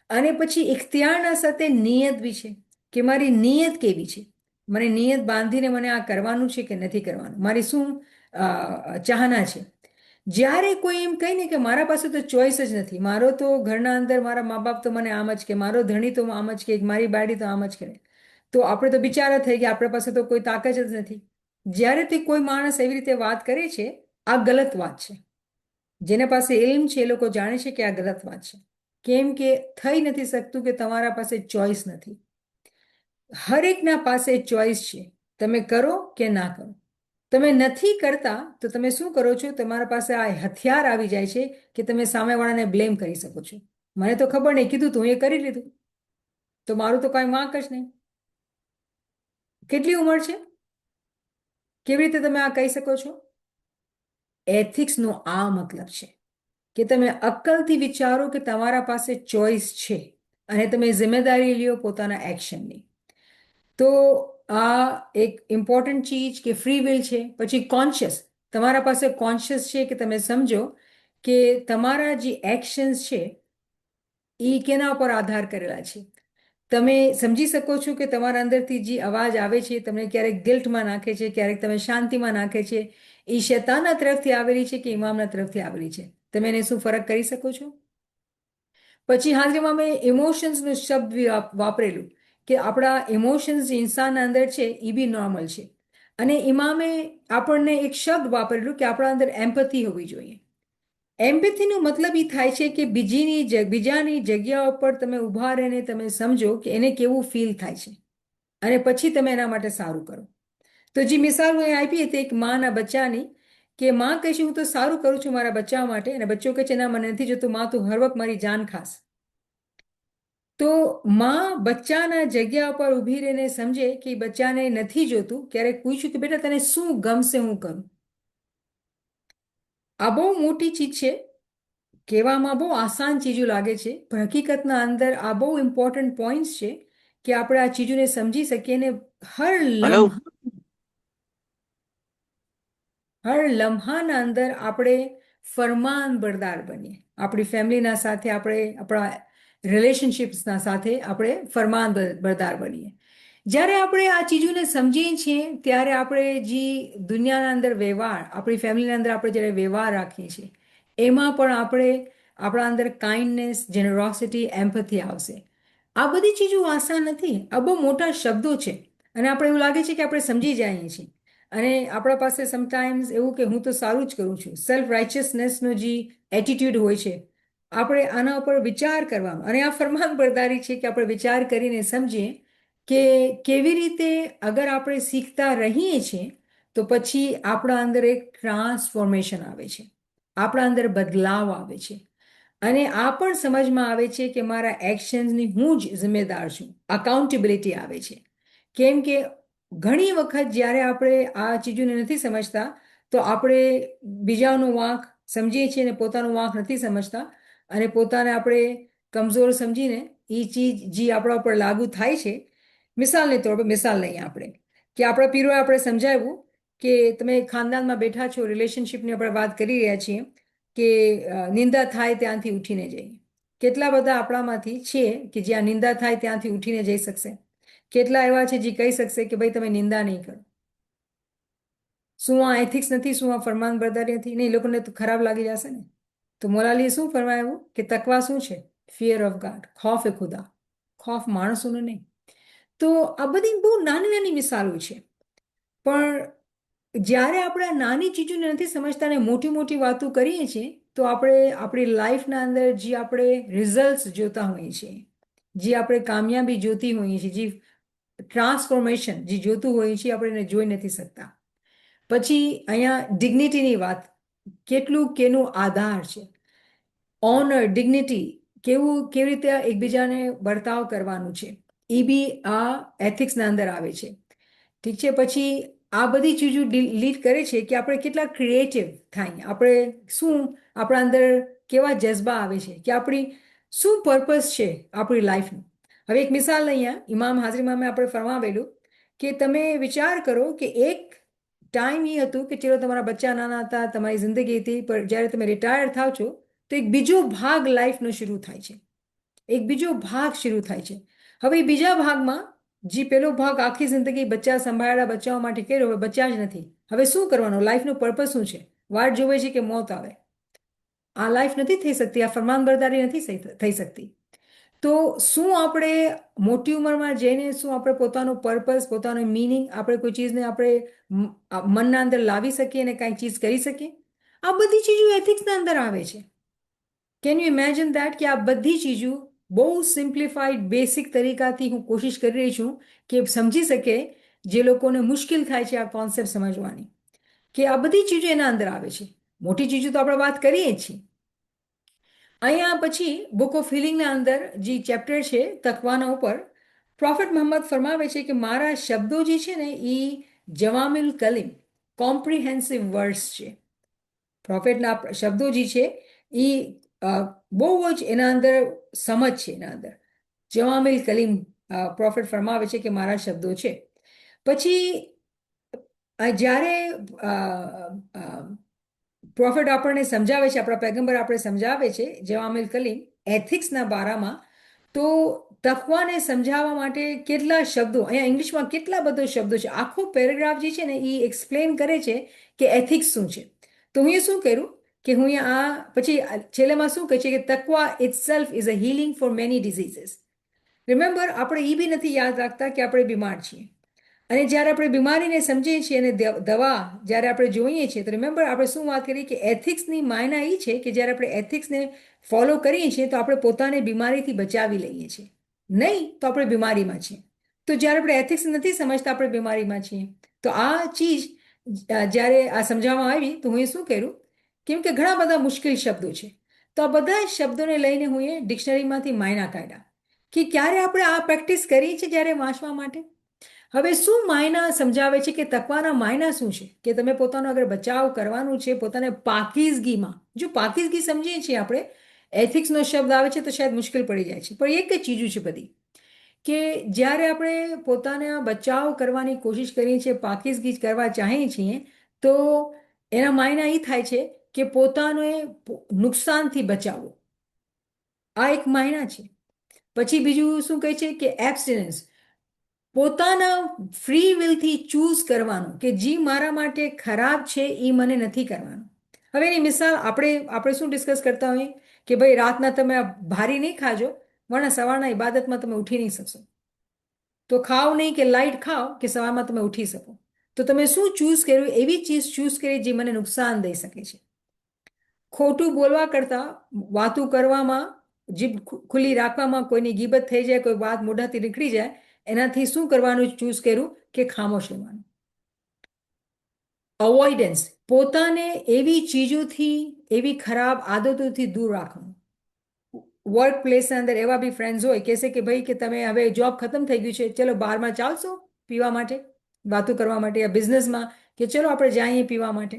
અને પછી ઇખ્તિયારના સાથે નિયત બી છે કે મારી નિયત કેવી છે, મને નિયત બાંધીને મને આ કરવાનું છે કે નથી કરવાનું, મારી શું ચાહના છે. જ્યારે કોઈ એમ કહે ને કે મારા પાસે તો ચોઈસ જ નથી, મારો તો ઘરના અંદર મારા મા બાપ તો મને આમ જ કે, મારો ધણી તો આમ જ કે, મારી બાડી તો આમ જ કરે, તો આપણે તો બિચારા થઈ ગયા, આપણા પાસે તો કોઈ તાકાત જ નથી. જ્યારે તે કોઈ માણસ એવી રીતે વાત કરે છે, આ ગલત વાત છે. જેના પાસે ઇલ્મ છે એ લોકો જાણે છે કે આ ગલત વાત છે. કેમ કે થઈ નથી શકતું કે તમારા પાસે ચોઈસ નથી. હરેકના પાસે ચોઈસ છે, તમે કરો કે ના કરો. તમે નથી કરતા તો તમે શું કરો છો, તમારા પાસે આ હથિયાર આવી જાય છે કે તમે સામેવાળાને બ્લેમ કરી શકો છો. મને તો ખબર નહીં, કીધું તું એ કરી લીધું, તો મારું તો કાંઈ વાંક જ નહીં. કેટલી ઉંમર છે, કેવી રીતે તમે આ કહી શકો છો? એથિક્સનો આ મતલબ છે કે તમે અક્કલથી વિચારો કે તમારા પાસે ચોઈસ છે અને તમે જિમ્મેદારી લ્યો પોતાના એક્શનની. તો આ એક ઇમ્પોર્ટન્ટ ચીજ કે ફ્રી વિલ છે. પછી કોન્શિયસ, તમારા પાસે કોન્શિયસ છે કે તમે સમજો કે તમારા જે એક્શન્સ છે એ કેના ઉપર આધાર કરેલા છે. તમે સમજી શકો છો કે તમારા અંદરથી જે અવાજ આવે છે તમને ક્યારેક ગિલ્ટમાં નાખે છે, ક્યારેક તમે શાંતિમાં નાખે છે, એ શૈતાનના તરફથી આવેલી છે કે ઇમામના તરફથી આવેલી છે, તમે એને શું ફરક કરી શકો છો? પછી હાજરીમાં મેં ઇમોશન્સનો શબ્દ વાપરેલું કે આપણા ઇમોશન્સ જે ઇન્સાનના અંદર છે એ બી નોર્મલ છે. અને ઇમામે આપણને એક શબ્દ વાપરેલું કે આપણા અંદર એમ્પથી હોવી જોઈએ. એમ્પથીનો મતલબ એ થાય છે કે બીજાની જગ્યા ઉપર તમે ઊભા રહીને તમે સમજો કે એને કેવું ફીલ થાય છે અને પછી તમે એના માટે સારું કરો. તો જે મિસાલ હું આપી હતી એક માના બચ્ચાની, કે માં કહે છે હું તો સારું કરું છું મારા બચ્ચા માટે, અને બચ્ચો કહે છે ના મને નથી જોતું, માં તું હર વખત મારી જાન ખાસ. તો માં બચ્ચાના જગ્યા પર ઊભી રહીને સમજે કે બચ્ચાને નથી જોતું, ક્યારેક પૂછ્યું કે બેટા તને શું ગમશે હું કરું. આ બહુ મોટી ચીજ છે, કહેવામાં બહુ આસાન ચીજો લાગે છે, પણ હકીકતના અંદર આ બહુ ઇમ્પોર્ટન્ટ પોઈન્ટ્સ છે કે આપણે આ ચીજોને સમજી શકીએ ને હલો. હર લમ્હાના અંદર આપણે ફરમાન બરદાર બનીએ. આપણી ફેમિલીના સાથે, આપણે આપણા રિલેશનશિપ્સના સાથે આપણે ફરમાન બરદાર બનીએ. જ્યારે આપણે આ ચીજોને સમજીએ છીએ ત્યારે આપણે જે દુનિયાના અંદર વ્યવહાર, આપણી ફેમિલીના અંદર આપણે જ્યારે વ્યવહાર રાખીએ છીએ એમાં પણ આપણે આપણા અંદર કાઇન્ડનેસ, જેનરોસિટી, એમ્પથી આવશે. આ બધી ચીજો આસાન નથી, આ બહુ મોટા શબ્દો છે અને આપણે એવું લાગે છે કે આપણે સમજી જઈએ છીએ. અને આપણા પાસે સમટાઈમ્સ એવું કે હું તો સારું જ કરું છું, સેલ્ફ રાઇચિયસનેસનો જે એટીટ્યુડ હોય છે, આપણે આના ઉપર વિચાર કરવાનો, અને આ ફરમાન બરદારી છે કે આપણે વિચાર કરીને સમજીએ કે કેવી રીતે અગર આપણે શીખતા રહીએ છીએ તો પછી આપણા અંદર એક ટ્રાન્સફોર્મેશન આવે છે, આપણા અંદર બદલાવ આવે છે. અને આ પણ સમજમાં આવે છે કે મારા એક્શન્સની હું જ જિમ્મેદાર છું, અકાઉન્ટેબિલિટી આવે છે. કેમ કે ઘણી વખત જ્યારે આપણે આ ચીજોને નથી સમજતા તો આપણે બીજાનો વાંક સમજીએ છીએ અને પોતાનો વાંક નથી સમજતા, અને પોતાને આપણે કમજોર સમજીને એ ચીજ જે આપણા ઉપર લાગુ થાય છે. મિસાલને તौर પર મિસાલ લઈએ આપણે, કે આપણા પીરોએ આપણે સમજાવ્યું કે તમે ખાનદાનમાં બેઠા છો, રિલેશનશિપની આપણે વાત કરી રહ્યા છીએ કે નિંદા થાય ત્યાંથી ઉઠીને જઈએ. કેટલા બધા આપણામાંથી છે કે જ્યાં નિંદા થાય ત્યાંથી ઉઠીને જઈ શકશે? કેટલા એવા છે જે કહી શકશે કે ભાઈ તમે નિંદા નહીં કરો? શું આ એથિક્સ નથી? શું આ ફરમાન બરદારી નથી? નહીં, એ લોકોને તો ખરાબ લાગી જશે ને. તો મોલાલીએ શું ફરમાવ્યું કે તકવા શું છે? ફિયર ઓફ ગાડ, ખૌફ એ ખુદા, ખૌફ માણસોને નહીં. તો આ બધી બહુ નાની નાની મિસાલો છે, પણ જ્યારે આપણે આ નાની ચીજોને નથી સમજતા અને મોટી મોટી વાતો કરીએ છીએ તો આપણે આપણી લાઈફના અંદર જે આપણે રિઝલ્ટ જોતા હોઈએ છીએ, જે આપણે કામયાબી જોતી હોઈએ છીએ, જે ટ્રાન્સફોર્મેશન જે જોતું હોઈએ છીએ, આપણે એને જોઈ નથી શકતા. પછી અહીંયા ડિગ્નિટીની વાત, કેટલું કેનું આધાર છે, ઓનર, ડિગ્નિટી, કેવી રીતે એકબીજાને વર્તાવ કરવાનું છે, એ બી આ એથિક્સના અંદર આવે છે. ઠીક છે. પછી આ બધી ચીજો લીડ કરે છે કે આપણે કેટલા ક્રિએટિવ થાય, આપણે શું આપણા અંદર કેવા જજ્બા આવે છે, કે આપણી શું પર્પઝ છે આપણી લાઈફનું. હવે એક મિસાલ અહીંયા ઇમામ હાજરીમાં મેં આપણે ફરમાવેલું કે તમે વિચાર કરો કે એક ટાઈમ એ હતું કે ચલો તમારા બચ્ચા નાના હતા, તમારી જિંદગી હતી, પણ જ્યારે તમે રિટાયર થાવ છો તો એક બીજો ભાગ લાઈફનો શરૂ થાય છે, એક બીજો ભાગ શરૂ થાય છે. હવે એ બીજા ભાગમાં જે પેલો ભાગ આખી જિંદગી બચ્ચા સંભાળ્યા, બચ્ચાઓ માટે કર્યો, હવે બચ્ચા જ નથી. હવે શું કરવાનું? લાઈફનો પર્પઝ શું છે? વાટ જોવે છે કે મોત આવે. આ લાઈફ નથી થઈ શકતી, આ ફરમાનબરદારી નથી થઈ શકતી. તો શું આપણે મોટી ઉંમરમાં જઈને શું આપણે પોતાનો પર્પઝ, પોતાનો મિનિંગ, આપણે કોઈ ચીજને આપણે મનના અંદર લાવી શકીએ અને કાંઈ ચીજ કરી શકીએ? આ બધી ચીજો એથિક્સના અંદર આવે છે. કેન યુ ઇમેજિન દેટ કે આ બધી ચીજો બહુ સિમ્પ્લિફાઈડ બેસિક તરીકાથી હું કોશિશ કરી રહી છું કે સમજી શકે જે લોકોને મુશ્કેલ થાય છે આ કોન્સેપ્ટ સમજવાની, કે આ બધી ચીજો એના અંદર આવે છે. મોટી ચીજો તો આપણે વાત કરીએ જ છીએ. અહીંયા પછી બુક ઓફ હિલિંગના અંદર જે ચેપ્ટર છે તકવાના ઉપર, પ્રોફેટ મોહમ્મદ ફરમાવે છે કે મારા શબ્દો જે છે ને એ જવામિલ કલીમ, કોમ્પ્રિહેન્સિવ વર્ડ્સ છે. પ્રોફેટના શબ્દો જે છે એ બહુ જ એના અંદર સમજ છે. એના અંદર જવામિલ કલીમ પ્રોફેટ ફરમાવે છે કે મારા શબ્દો છે. પછી જ્યારે પ્રોફેટ આપણને સમજાવે છે, આપણા પૈગંબર આપણે સમજાવે છે જવામિલ કલીમ એથિક્સના બારામાં, તો તકવાને સમજાવવા માટે કેટલા શબ્દો, અહીંયા ઇંગ્લિશમાં કેટલા બધા શબ્દો છે. આખો પેરેગ્રાફ જે છે ને એ એક્સપ્લેન કરે છે કે એથિક્સ શું છે. તો હું શું કરું કે હું અહીંયા પછી છેલ્લેમાં શું કહે છે કે તકવા itself is a healing for many diseases. Remember, આપણે એ બી નથી યાદ રાખતા કે આપણે બીમાર છીએ, અને જ્યારે આપણે બીમારીને સમજીએ છીએ અને દવા જ્યારે આપણે જોઈએ છીએ, તો રિમેમ્બર આપણે શું વાત કરીએ કે એથિક્સની માયના એ છે કે જ્યારે આપણે એથિક્સને ફોલો કરીએ છીએ તો આપણે પોતાને બીમારીથી બચાવી લઈએ છીએ, નહીં તો આપણે બીમારીમાં છીએ. તો જ્યારે આપણે એથિક્સ નથી સમજતા આપણે બીમારીમાં છીએ. તો આ ચીજ જ્યારે આ સમજાવવામાં આવી તો હું શું કરું, કેમ કે ઘણા બધા મુશ્કેલ શબ્દો છે, તો આ બધા શબ્દોને લઈને હું એ ડિક્શનરીમાંથી માયના કાઢ્યા કે ક્યારે આપણે આ પ્રેક્ટિસ કરીએ છીએ જ્યારે વાંચવા માટે. હવે શું માયના સમજાવે છે કે તકવાના માયના શું છે, કે તમે પોતાનો અગર બચાવ કરવાનું છે પોતાને પાકીઝગીમાં, જો પાકીઝગી સમજીએ છીએ આપણે, એથિક્સનો શબ્દ આવે છે તો શાયદ મુશ્કેલ પડી જાય છે, પણ એક જ ચીજો છે બધી, કે જ્યારે આપણે પોતાના બચાવ કરવાની કોશિશ કરીએ છીએ, પાકીઝગી કરવા ચાહીએ છીએ, તો એના માયના એ થાય છે કે પોતાને નુકસાનથી બચાવવો. આ એક માયના છે. પછી બીજું શું કહે છે કે એબ્સ્ટિનન્સ, પોતાના ફ્રી વિલથી ચૂઝ કરવાનું કે જે મારા માટે ખરાબ છે એ મને નથી કરવાનું. હવે એની મિસાલ આપણે શું ડિસ્કસ કરતા હોઈએ કે ભાઈ રાતના તમે ભારી નહીં ખાજો, વરના સવારના ઇબાદતમાં તમે ઉઠી નહીં શકશો. તો ખાઓ નહીં કે લાઈટ ખાઓ કે સવારમાં તમે ઉઠી શકો. તો તમે શું ચૂઝ કર્યું? એવી ચીજ ચૂઝ કરી જે મને નુકસાન દઈ શકે છે. ખોટું બોલવા કરતાં વાતું કરવામાં, જીભ ખુલ્લી રાખવામાં, કોઈની ગીબત થઈ જાય, કોઈ વાત મોઢાથી નીકળી જાય, એનાથી શું કરવાનું ચૂઝ કર્યું કે ખામોશ રહેવાનું. અવોઇડન્સ, પોતાને એવી ચીજોથી, એવી ખરાબ આદતોથી દૂર રાખવાનું. વર્ક પ્લેસના અંદર એવા બી ફ્રેન્ડ્સ હોય કહેશે કે ભાઈ કે તમે હવે જોબ ખતમ થઈ ગયું છે, ચલો બારમાં ચાલશો પીવા માટે, વાતો કરવા માટે, યા બિઝનેસમાં કે ચલો આપણે જઈએ પીવા માટે.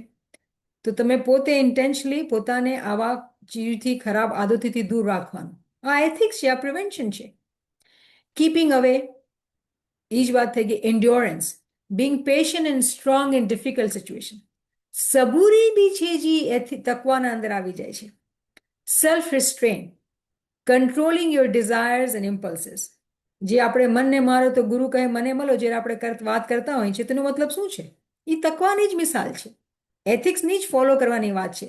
તો તમે પોતે ઇન્ટેન્શનલી પોતાને આવા ચીજથી, ખરાબ આદતોથી દૂર રાખવાનું. આ એથિક્સ છે, આ પ્રિવેન્શન છે. કીપિંગ અવે, એ જ વાત થઈ ગઈ. Endurance, being patient and strong in difficult situation. સબૂરી બી છે જે તકવાના અંદર આવી જાય છે. Self restraint, controlling your desires and impulses. જે આપણે મનને મારો તો ગુરુ કહે મને મળો, જ્યારે આપણે વાત કરતા હોઈએ છીએ તેનો મતલબ શું છે? એ તકવાની જ મિસાલ છે, એથિક્સની જ ફોલો કરવાની વાત છે.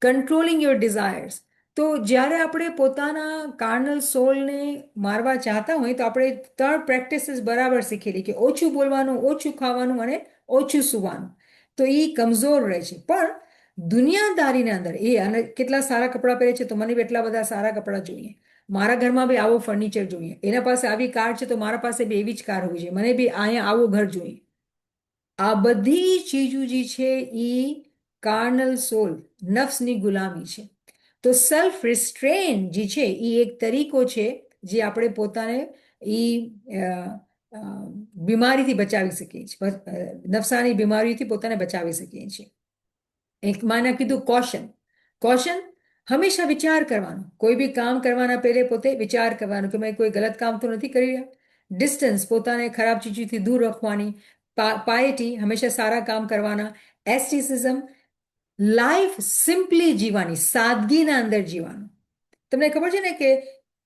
કંટ્રોલિંગ યોર ડિઝાયર્સ, તો જ્યારે આપણે પોતાના કાર્નલ સોલને મારવા ચાહતા હોય તો આપણે 3 પ્રેક્ટિસીસ બરાબર શીખેલી કે ઓછું બોલવાનું, ઓછું ખાવાનું અને ઓછું સૂવાનું. તો એ કમજોર રહે છે. પણ દુનિયાદારીના અંદર એ, અને કેટલા સારા કપડાં પહેરે છે તો મને બી એટલા બધા સારા કપડાં જોઈએ, મારા ઘરમાં બી આવો ફર્નિચર જોઈએ, એના પાસે આવી કાર છે તો મારા પાસે બી એવી જ કાર હોવી જોઈએ, મને બી અહીંયા આવું ઘર જોઈએ. આ બધી ચીજો જે છે એ કાર્નલ સોલ, નફ્સની ગુલામી છે. તો સેલ્ફ રિસ્ટ્રેન જે છે એ એક તરીકો છે જે આપણે પોતાને એ બીમારીથી બચાવી શકીએ છીએ, નફસાની બીમારીથી પોતાને બચાવી શકીએ છીએ. એક માને કીધું કોશન. કોશન, હંમેશા વિચાર કરવાનો, કોઈ બી કામ કરવાના પહેલે પોતે વિચાર કરવાનો કે મેં કોઈ ગલત કામ તો નથી કરી રહ્યા. ડિસ્ટન્સ, પોતાને ખરાબ ચીજોથી દૂર રાખવાની. પાયટી હંમેશા સારા કામ કરવાના, એસ્ટિસિઝમ લાઈફ સિમ્પલી જીવવાની, સાદગીના અંદર જીવવાનું. તમને ખબર છે ને કે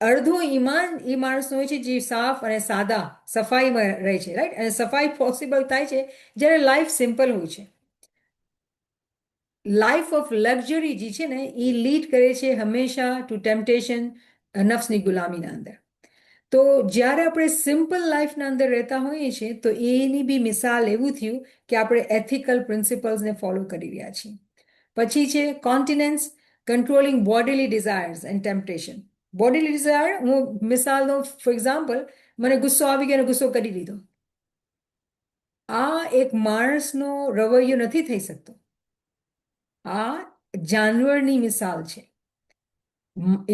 અડધું ઈમાન એ માણસનું હોય છે જે સાફ અને સાદા સફાઈમાં રહે છે, રાઈટ? અને સફાઈ પોસિબલ થાય છે જ્યારે લાઈફ સિમ્પલ હોય છે. લાઈફ ઓફ લક્ઝરી જે છે ને એ લીડ કરે છે હંમેશા ટુ ટેમ્પટેશન, નફ્સની ગુલામીના અંદર. તો જ્યારે આપણે સિમ્પલ લાઈફના અંદર રહેતા હોઈએ છીએ તો એની બી મિસાલ એવું થયું કે આપણે એથિકલ પ્રિન્સિપલ્સને ફોલો કરી રહ્યા છીએ. પછી છે continence, controlling bodily desires and temptation. Bodily desire, હું મિસાલ દઉં. ફોર એક્ઝામ્પલ, મને ગુસ્સો આવી ગયો અને ગુસ્સો કરી લીધો. આ એક માણસનો રવૈયો નથી થઈ શકતો. આ જાનવરની મિસાલ છે.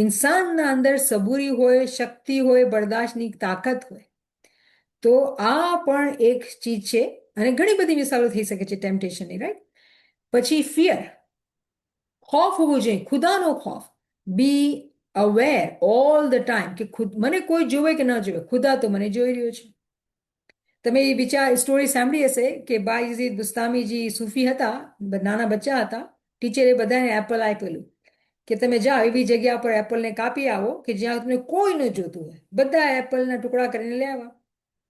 ઇન્સાનના અંદર સબૂરી હોય, શક્તિ હોય, બરદાશતની તાકાત હોય. તો આ પણ એક ચીજ છે અને ઘણી બધી મિસાલો થઈ શકે છે ટેમ્પટેશનની, રાઈટ? પછી ફિયર, ખોફ હોવો જોઈએ, ખુદાનો ખોફ. Be aware all the time કે ખુદ મને કોઈ જોવે કે ન જોવે, ખુદા તો મને જોઈ રહ્યો છે. તમે એ વિચાર સ્ટોરી સાંભળી હશે કે બાયઝીદ બુસ્તામીજી સૂફી હતા, નાના બચ્ચા હતા. ટીચરે બધાને એપલ આપેલું કે તમે જાઓ એવી જગ્યા પર એપલને કાપી આવો કે જ્યાં તમને કોઈ ન જોતું હોય. બધા એપલના ટુકડા કરીને લેવા.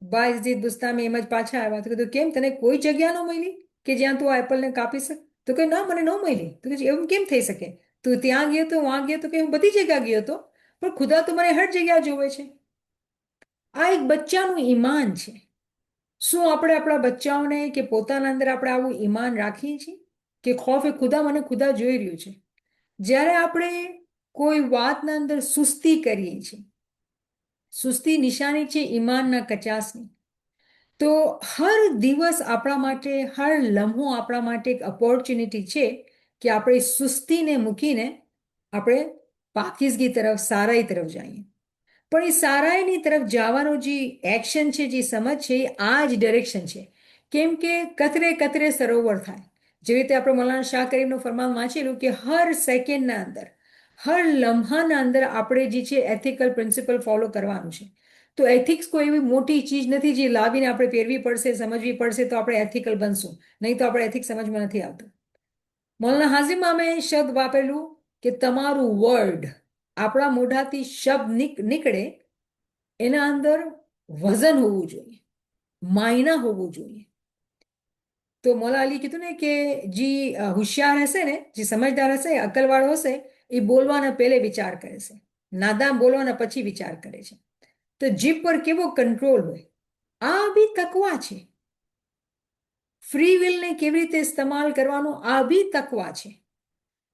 બાયઝીદ બુસ્તામી એમ જ પાછા આવ્યા. તો કીધું કેમ, તને કોઈ જગ્યા ન મળી કે જ્યાં તું આ એપલને કાપી શક? તો કે ના, મને ન મળી. તો કે એવું કેમ થઈ શકે? તું ત્યાં ગયો તો વહાં ગયો તો કે હું બધી જગ્યા ગયો હતો, પણ ખુદા તો મને હર જગ્યા જોવે છે. આ એક બચ્ચાનું ઈમાન છે. શું આપણે આપણા બચ્ચાઓને કે પોતાના અંદર આપણે આવું ઈમાન રાખીએ છીએ કે ખોફ એ ખુદા, મને ખુદા જોઈ રહ્યું છે? જ્યારે આપણે કોઈ વાતના અંદર સુસ્તી કરીએ છીએ, સુસ્તી નિશાની છે ઈમાનના કચાસની. તો હર દિવસ આપણા માટે, હર લમ્હો આપણા માટે એક ઓપોર્ચ્યુનિટી છે કે આપણે સુસ્તીને મૂકીને આપણે પાકીઝગી તરફ, સારાઈ તરફ જઈએ. પણ એ સારાઈની તરફ જવાનું જે એક્શન છે, જે સમજ છે, એ આ જ ડિરેક્શન છે. કેમ કે કતરે કતરે સરોવર થાય. જેવી રીતે આપણે મૌલાના શાહ કરીમનું ફરમાન વાંચેલું કે હર સેકન્ડના અંદર, હર લમ્હાના અંદર આપણે જે છે એથિકલ પ્રિન્સિપલ ફોલો કરવાનું છે. તો એથિક્સ કોઈ એવી મોટી ચીજ નથી જે લાવીને આપણે પહેરવી પડશે, સમજવી પડશે તો આપણે એથિકલ બનશું, નહીં તો આપણે એથિક્સ સમજમાં નથી આવતું. મૌલાના હાઝિમ મામે શબ્દ વાપરેલું કે તમારું વર્ડ, આપણા મોઢાથી શબ્દ નીકળે એના અંદર વજન હોવું જોઈએ, માયના હોવું જોઈએ. તો મૌલા અલી કીધું ને કે જે હોશિયાર હશે ને, જે સમજદાર હશે, અકલવાળો હશે, એ બોલવાના પહેલે વિચાર કરે છે, નાદાન બોલવાના પછી વિચાર કરે છે. તો જીભ પર કેવો કંટ્રોલ હોય. આ બી તકવા છે. ફ્રી વિલને કેવી રીતે ઇસ્તેમાલ કરવાનું, આ બી તકવા છે.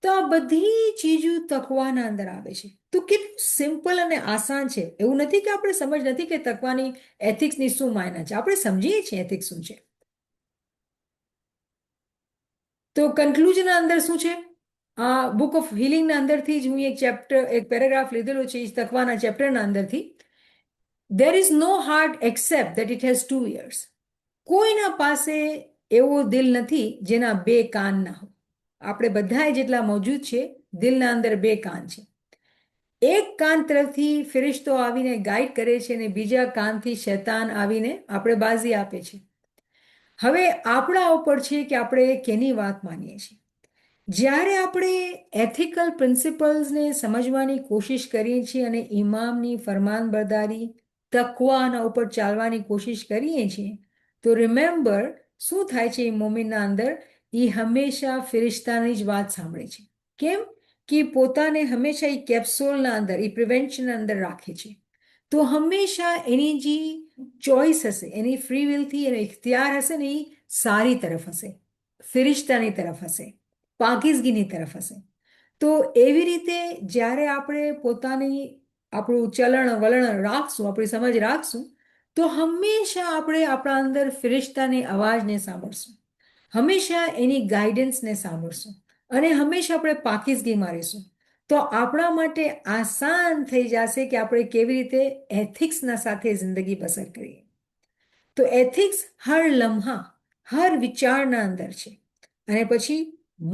તો આ બધી ચીજો તકવાના અંદર આવે છે. તો કેટલું સિમ્પલ અને આસાન છે. એવું નથી કે આપણે સમજ નથી કે તકવાની એથિક્સની શું માયના છે. આપણે સમજીએ છીએ એથિક્સ શું છે. તો કન્ક્લુઝનના અંદર શું છે? આ બુક ઓફ હિલિંગના અંદરથી જ હું એક ચેપ્ટર, એક પેરેગ્રાફ લીધેલો છે તકવાના ચેપ્ટરના અંદરથી. There is no heart except that it has 2 ears. કોઈના પાસે એવો દિલ નથી જેના 2 કાન ના હોય. આપણે બધા જેટલા મોજૂદ છે, દિલના અંદર 2 કાન છે. એક કાન તરફથી ફિરિશ્તો આવીને ગાઈડ કરે છે અને બીજા કાનથી શૈતાન આવીને આપણે બાજી આપે છે. હવે આપણા ઉપર છે કે આપણે કેની વાત માનીએ છીએ. જ્યારે આપણે એથિકલ પ્રિન્સિપલ્સને સમજવાની કોશિશ કરીએ છીએ અને ઇમામની ફરમાનબરદારી, તકવાના ઉપર ચાલવાની કોશિશ કરીએ છીએ, તો રિમેમ્બર શું થાય છે એ મોમિનના અંદર? એ હંમેશા ફિરિશ્તાની જ વાત સાંભળે છે. કેમ કે પોતાને હંમેશા એ કેપ્સોલના અંદર, એ પ્રિવેન્શનના અંદર રાખે છે. તો હંમેશા એની જે ચોઈસ હશે, એની ફ્રી વિલથી એનો ઇખ્તિયાર હશે ને, એ સારી તરફ હશે, ફિરિશ્તાની તરફ હશે, પાકીઝગીની તરફ હશે. તો એવી રીતે જ્યારે આપણે પોતાની, આપણું ચલણ વલણ રાખશું, આપણી સમજ રાખશું, તો હંમેશા આપણે આપણા અંદર ફિરિશ્તાની અવાજને સાંભળશું, હંમેશા એની ગાઈડન્સને સાંભળશું અને હંમેશા આપણે પાકીઝગીમાં રહીશું. તો આપણા માટે આસાન થઈ જશે કે આપણે કેવી રીતે એથિક્સના સાથે જિંદગી બસર કરીએ. તો એથિક્સ હર લમ્હા, હર વિચારના અંદર છે. અને પછી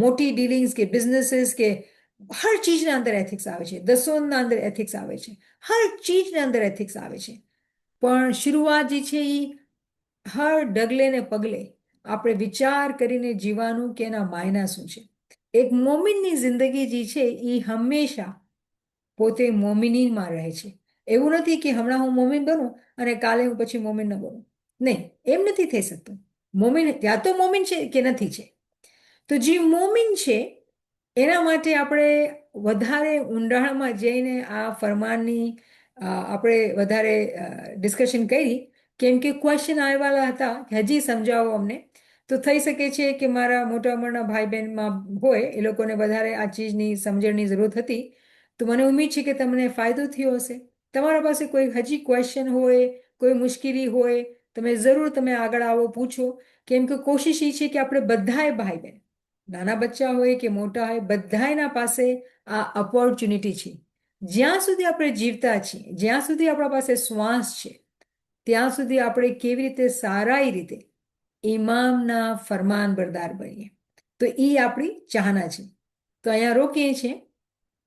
મોટી ડીલિંગ્સ કે બિઝનેસીસ કે હર ચીજના અંદર એથિક્સ આવે છે. દસોના અંદર એથિક્સ આવે છે. હર ચીજના અંદર એથિક્સ આવે છે. પણ શરૂઆત જે છે એ હર ડગલે ને પગલે આપણે વિચાર કરીને જીવાનું કે એના માયના શું છે. એક મોમિનની જિંદગી જે છે એ હંમેશા પોતે મોમિનીમાં રહે છે. એવું નથી કે હમણાં હું મોમિન બનું અને કાલે હું પછી મોમિન ન બનું. નહીં, એમ નથી થઈ શકતું. મોમિન ત્યાં તો મોમિન છે કે નથી છે. તો જે મોમિન છે એના માટે આપણે વધારે ઊંડાણમાં જઈને આ ફરમાનની આપણે વધારે ડિસ્કશન કરી, કેમ કે ક્વેશ્ચન આવેલા હતા કે હજી સમજાવો અમને. તો થઈ શકે છે કે મારા મોટા ઉંમરના ભાઈ બહેનમાં હોય એ લોકોને વધારે આ ચીજની સમજણની જરૂરત હતી. તો મને ઉમ્મીદ છે કે તમને ફાયદો થયો હશે. તમારા પાસે કોઈ હજી ક્વેશ્ચન હોય, કોઈ મુશ્કેલી હોય, તમે આગળ આવો, પૂછો. કેમ કે કોશિશ એ છે કે આપણે બધાએ ભાઈ બહેન, નાના બચ્ચા હોય કે મોટા હોય, બધાના પાસે આ ઓપોર્ચ્યુનિટી છે. જ્યાં સુધી આપણે જીવતા છીએ, જ્યાં સુધી આપણા પાસે શ્વાસ છે, ત્યાં સુધી આપણે કેવી રીતે સારા રીતે ઇમામના ફરમાન બરદાર બનીએ. તો એ આપણી ચાહના છે. તો અહીંયા રોકીએ છીએ.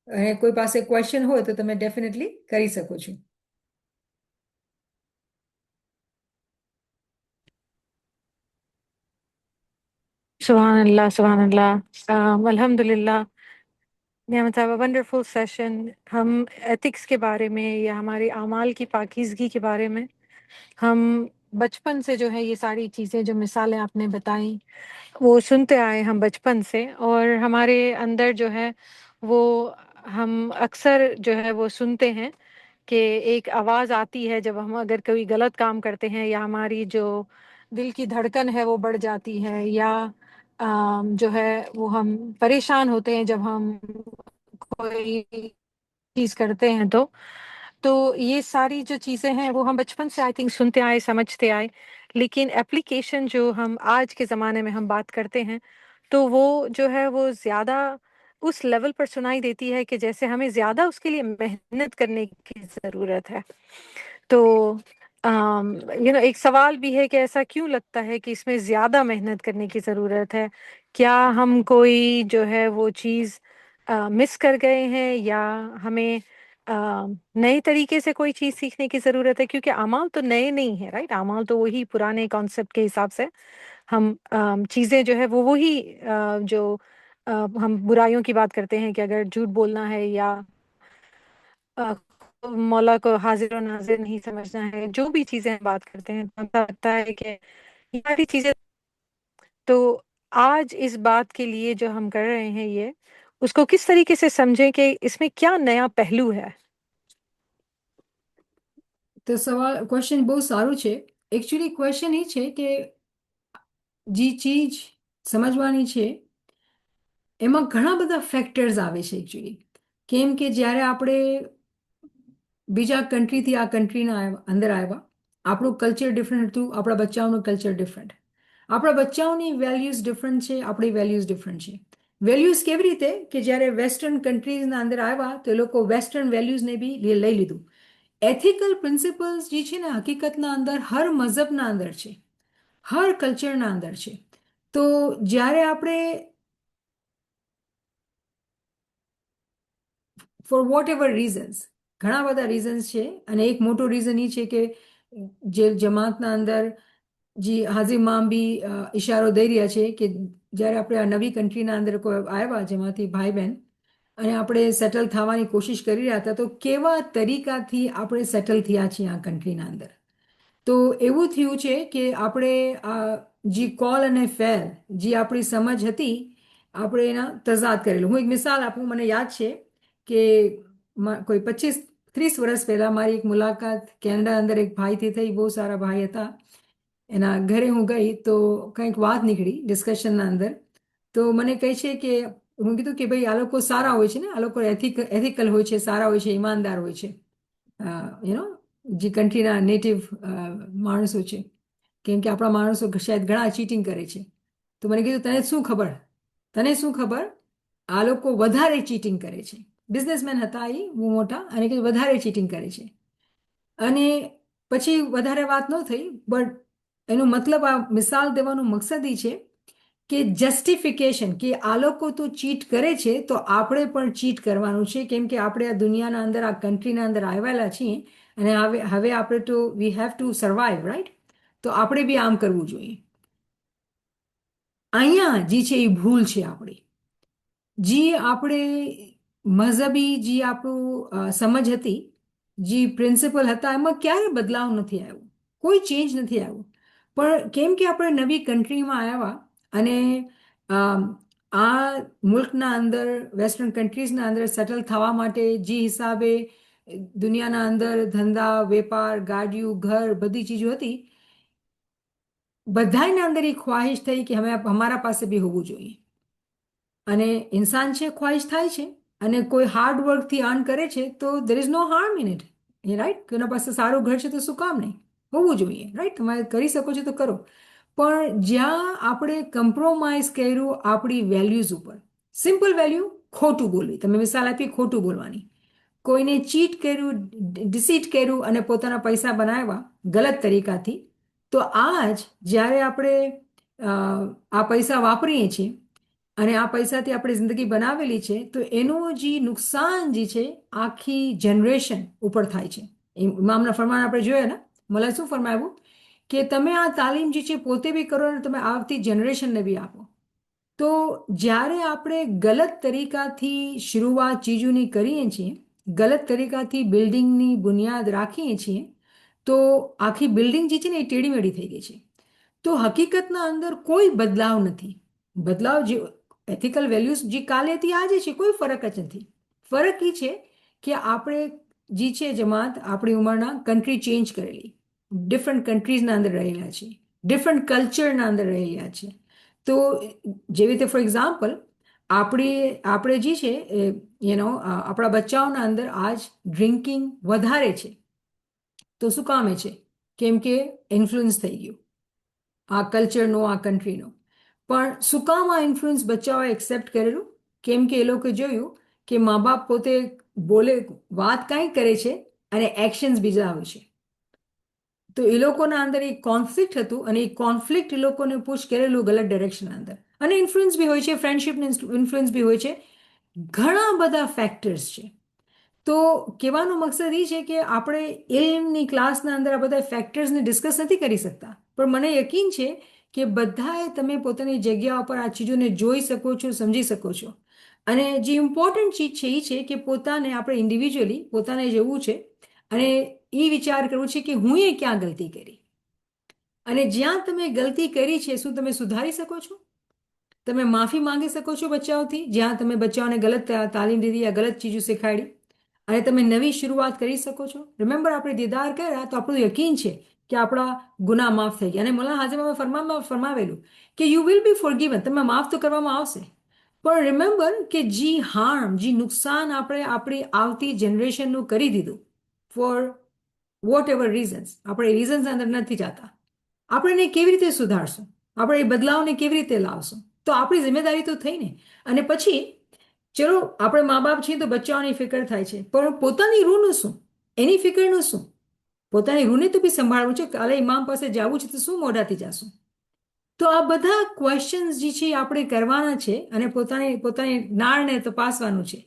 અને કોઈ પાસે ક્વેશ્ચન હોય તો તમે ડેફિનેટલી કરી શકો છો. Subhanallah, Subhanallah. Alhamdulillah. नियामत साहब, वंडरफुल सेशन. हम एथिक्स के बारे में या हमारे आमाल की पाकीज़गी के बारे में हम बचपन से जो है ये सारी चीज़ें जो मिसालें आपने बताई वो सुनते आए हम बचपन से, और हमारे अंदर जो है वो हम अक्सर जो है वो सुनते हैं कि एक आवाज़ आती है जब हम अगर कोई गलत काम करते हैं, या हमारी जो दिल की धड़कन है वो बढ़ जाती है, या जो है वो हम परेशान होते हैं जब हम कोई चीज़ करते हैं। तो ये सारी जो चीज़ें हैं वो हम बचपन से आई थिंक सुनते आए, समझते आए। लेकिन एप्लीकेशन जो हम आज के ज़माने में हम बात करते हैं तो वो जो है वो ज़्यादा उस लेवल पर सुनाई देती है कि जैसे हमें ज़्यादा उसके लिए मेहनत करने की ज़रूरत है। तो एक सवाल भी है कि ऐसा क्यों लगता है कि इसमें ज़्यादा मेहनत करने की ज़रूरत है? क्या हम कोई जो है वो चीज़ मिस कर गए हैं, या हमें नए तरीके से कोई चीज़ सीखने की ज़रूरत है? क्योंकि अमाल तो नए नहीं है, राइट? अमाल तो वही पुराने कॉन्सेप्ट के हिसाब से हम चीज़ें जो है वो वही जो हम बुराइयों की बात करते हैं कि अगर झूठ बोलना है, या अ, मौला को हाजिर और नाजिर नहीं समझना है, जो भी चीज़ें हम बात करते हैं, तो ऐसा लगता है कि ये सारी चीज़ें। तो आज इस बात के लिए जो हम कर रहे हैं ये, उसको किस तरीके से समझें कि इसमें क्या नया पहलू है? તો ક્વેશ્ચન બહુ સારું છે. એકચ્યુઅલી ક્વેશ્ચન એ છે કે જે ચીજ સમજવાની છે એમાં ઘણા બધા ફેક્ટર્સ આવે છે એકચ્યુઅલી. કેમ કે જ્યારે આપણે બીજા કન્ટ્રીથી આ કન્ટ્રીના અંદર આવ્યા, આપણું કલ્ચર ડિફરન્ટ હતું, આપણા બચ્ચાઓનું કલ્ચર ડિફરન્ટ. આપણા બચ્ચાઓની વેલ્યુઝ ડિફરન્ટ છે, આપણી વેલ્યુઝ ડિફરન્ટ છે. વેલ્યુઝ કેવી રીતે કે જ્યારે વેસ્ટર્ન કન્ટ્રીઝના અંદર આવ્યા તો એ લોકો વેસ્ટર્ન વેલ્યુઝને બી લઈ લીધું. એથિકલ પ્રિન્સિપલ્સ જે છે ને હકીકતના અંદર હર મઝહબના અંદર છે, હર કલ્ચરના અંદર છે. તો જ્યારે આપણે ફોર વોટ એવર રીઝન્સ, ઘણા બધા રીઝન્સ છે, અને એક મોટો રીઝન એ છે કે જે જમાતના અંદર જે હાજીમામ બી ઇશારો દઈ રહ્યા છે કે જ્યારે આપણે આ નવી કન્ટ્રીના અંદર કોઈ આવ્યા જેમાંથી ભાઈ બહેન, અને આપણે સેટલ થવાની કોશિશ કરી રહ્યા હતા, તો કેવા તરીકાથી આપણે સેટલ થયા છીએ આ કન્ટ્રીના અંદર. તો એવું થયું છે કે આપણે જે કોલ અને ફેલ, જે આપણી સમજ હતી, આપણે એના તજાદ કરેલું. હું એક મિસાલ આપું. મને યાદ છે કે કોઈ 25-30 વર્ષ પહેલાં મારી એક મુલાકાત કેનેડા અંદર એક ભાઈથી થઈ. બહુ સારા ભાઈ હતા. એના ઘરે હું ગઈ તો કંઈક વાત નીકળી ડિસ્કશનના અંદર. તો મને કહે છે કે હું કીધું કે ભાઈ આ લોકો સારા હોય છે ને, આ લોકો એથિકલ હોય છે, સારા હોય છે, ઈમાનદાર હોય છે, જે કન્ટ્રીના નેટિવ માણસો છે. કેમ કે આપણા માણસો શાયદ ઘણા ચીટિંગ કરે છે. તો મને કીધું તને શું ખબર, આ લોકો વધારે ચીટિંગ કરે છે. બિઝનેસમેન હતા એ બહુ મોટા, અને કીધું વધારે ચીટિંગ કરે છે. અને પછી વધારે વાત ન થઈ, બટ એનો મતલબ આ મિસાલ દેવાનો મકસદ એ છે કે જસ્ટિફિકેશન કે આ લોકો તો ચીટ કરે છે તો આપણે પણ ચીટ કરવાનું છે. કેમ કે આપણે આ દુનિયાના અંદર, આ કન્ટ્રીના અંદર આવેલા છીએ, અને હવે આપણે તો we have to survive, right? તો આપણે બી આમ કરવું જોઈએ. અહીંયા જે છે એ ભૂલ છે આપણી. જે આપણે મઝહબી જે આપણું સમજ હતી, જે પ્રિન્સિપલ હતા, એમાં ક્યારે બદલાવ નથી આવ્યો, કોઈ ચેન્જ નથી આવ્યો. પણ કેમ કે આપણે નવી કન્ટ્રીમાં આવ્યા અને આ મુલ્કના અંદર, વેસ્ટર્ન કન્ટ્રીઝના અંદર સેટલ થવા માટે જે હિસાબે દુનિયાના અંદર ધંધા, વેપાર, ગાડીઓ, ઘર, બધી ચીજો હતી, બધાના અંદર એ ખ્વાહિશ થઈ કે હવે અમારા પાસે બી હોવું જોઈએ. અને ઇન્સાન છે, ખ્વાહિશ થાય છે, અને કોઈ હાર્ડ વર્કથી અર્ન કરે છે તો there is no harm in it, right. કોઈના પાસે સારું ઘર છે તો શું કામ નહીં, હોવું જોઈએ, રાઈટ. તમે કરી શકો છો તો કરો. પણ જ્યાં આપણે કમ્પ્રોમાઇઝ કર્યું આપણી વેલ્યુઝ ઉપર, સિમ્પલ વેલ્યુ ખોટું બોલવી, તમે મિસાલ આપી ખોટું બોલવાની, કોઈને ચીટ કર્યું, ડિસીટ કર્યું અને પોતાના પૈસા બનાવ્યા ગલત તરીકાથી, તો આ જ જ્યારે આપણે આ પૈસા વાપરીએ છીએ અને આ પૈસાથી આપણે જિંદગી બનાવેલી છે, તો એનું જે નુકસાન જે છે આખી જનરેશન ઉપર થાય છે. ઇમામના ફરમાન આપણે જોયા ને, મને શું ફરમાવ્યું કે તમે આ તાલીમ જે છે પોતે બી કરો અને તમે આવતી જનરેશનને બી આપો. તો જ્યારે આપણે ગલત તરીકાથી શરૂઆત ચીજોની કરીએ છીએ, ગલત તરીકાથી બિલ્ડિંગની બુનિયાદ રાખીએ છીએ, તો આખી બિલ્ડિંગ જે છે ને એ ટેડીમેડી થઈ ગઈ છે. તો હકીકતના અંદર કોઈ બદલાવ નથી. બદલાવ જે એથિકલ વેલ્યુઝ જે કાલે હતી આજે છે, કોઈ ફરક જ નથી. ફરક એ છે કે આપણે જે છે જમાત આપણી ઉંમરના કન્ટ્રી ચેન્જ કરેલી, ડિફરન્ટ કન્ટ્રીઝના અંદર રહેલા છે, ડિફરન્ટ કલ્ચરના અંદર રહેલા છે. તો જેવી રીતે ફોર એક્ઝામ્પલ આપણે જે છે આપણા બચ્ચાઓના અંદર આજ ડ્રિંકિંગ વધારે છે. તો શું કામે છે? કેમ કે ઇન્ફ્લુઅન્સ થઈ ગયું આ કલ્ચરનો, આ કન્ટ્રીનો. પણ શું કામ આ ઇન્ફ્લુઅન્સ બચ્ચાઓએ એક્સેપ્ટ કરેલું? કેમ કે એ લોકો જોયું કે મા બાપ પોતે બોલે, વાત કાંઈ કરે છે અને એક્શન્સ બીજા આવે છે. તો એ લોકોના અંદર એક કોન્ફ્લિક્ટ હતું અને એ કોન્ફ્લિક્ટ એ લોકોને પુશ કરેલું ગલત ડિરેક્શનના અંદર. અને ઇન્ફ્લુઅન્સ બી હોય છે, ફ્રેન્ડશિપનું ઇન્ફ્લુઅન્સ બી હોય છે, ઘણા બધા ફેક્ટર્સ છે. તો કહેવાનો મકસદ એ છે કે આપણે ઇલ્મની ક્લાસના અંદર આ બધા ફેક્ટર્સને ડિસ્કસ નથી કરી શકતા, પણ મને યકીન છે કે બધાએ તમે પોતાની જગ્યા ઉપર આ ચીજોને જોઈ શકો છો, સમજી શકો છો. અને જે ઇમ્પોર્ટન્ટ ચીજ છે એ છે કે પોતાને આપણે ઇન્ડિવિજ્યુઅલી પોતાને જવું છે અને એ વિચાર કરવું છે કે હું એ ક્યાં ગલતી કરી, અને જ્યાં તમે ગલતી કરી છે શું તમે સુધારી શકો છો? તમે માફી માંગી શકો છો બચ્ચાઓથી, જ્યાં તમે બચ્ચાઓને ગલત તાલીમ દીધી, આ ગલત ચીજો શીખાડી, અને તમે નવી શરૂઆત કરી શકો છો. રિમેમ્બર, આપણે દીદાર કર્યા તો આપણું યકીન છે કે આપણા ગુના માફ થઈ ગયા. અને મોલા હાજરમાં ફરમાવેલું કે યુ વિલ બી ફોરગીવન, તમે માફ તો કરવામાં આવશે. પણ રિમેમ્બર કે જે હાર્મ, જે નુકસાન આપણે આપણી આવતી જનરેશનનું કરી દીધું, ફોર વોટ એવર રીઝન્સ, આપણે રીઝન્સ અંદર નથી જતા, આપણે એને કેવી રીતે સુધારશું, આપણે એ બદલાવને કેવી રીતે લાવશું? તો આપણી જિમ્મેદારી તો થઈ ને. અને પછી ચલો આપણે મા બાપ છીએ તો બચ્ચાઓની ફિકર થાય છે, પણ પોતાની રૂહનું શું, એની ફિકરનું શું? પોતાની રૂહને તો બી સંભાળવું છે. કાલે ઇમામ પાસે જવું છે તો શું મોઢાથી જાશું? તો આ બધા ક્વેશ્ચન્સ જે છે આપણે કરવાના છે અને પોતાની નાળને તપાસવાનું છે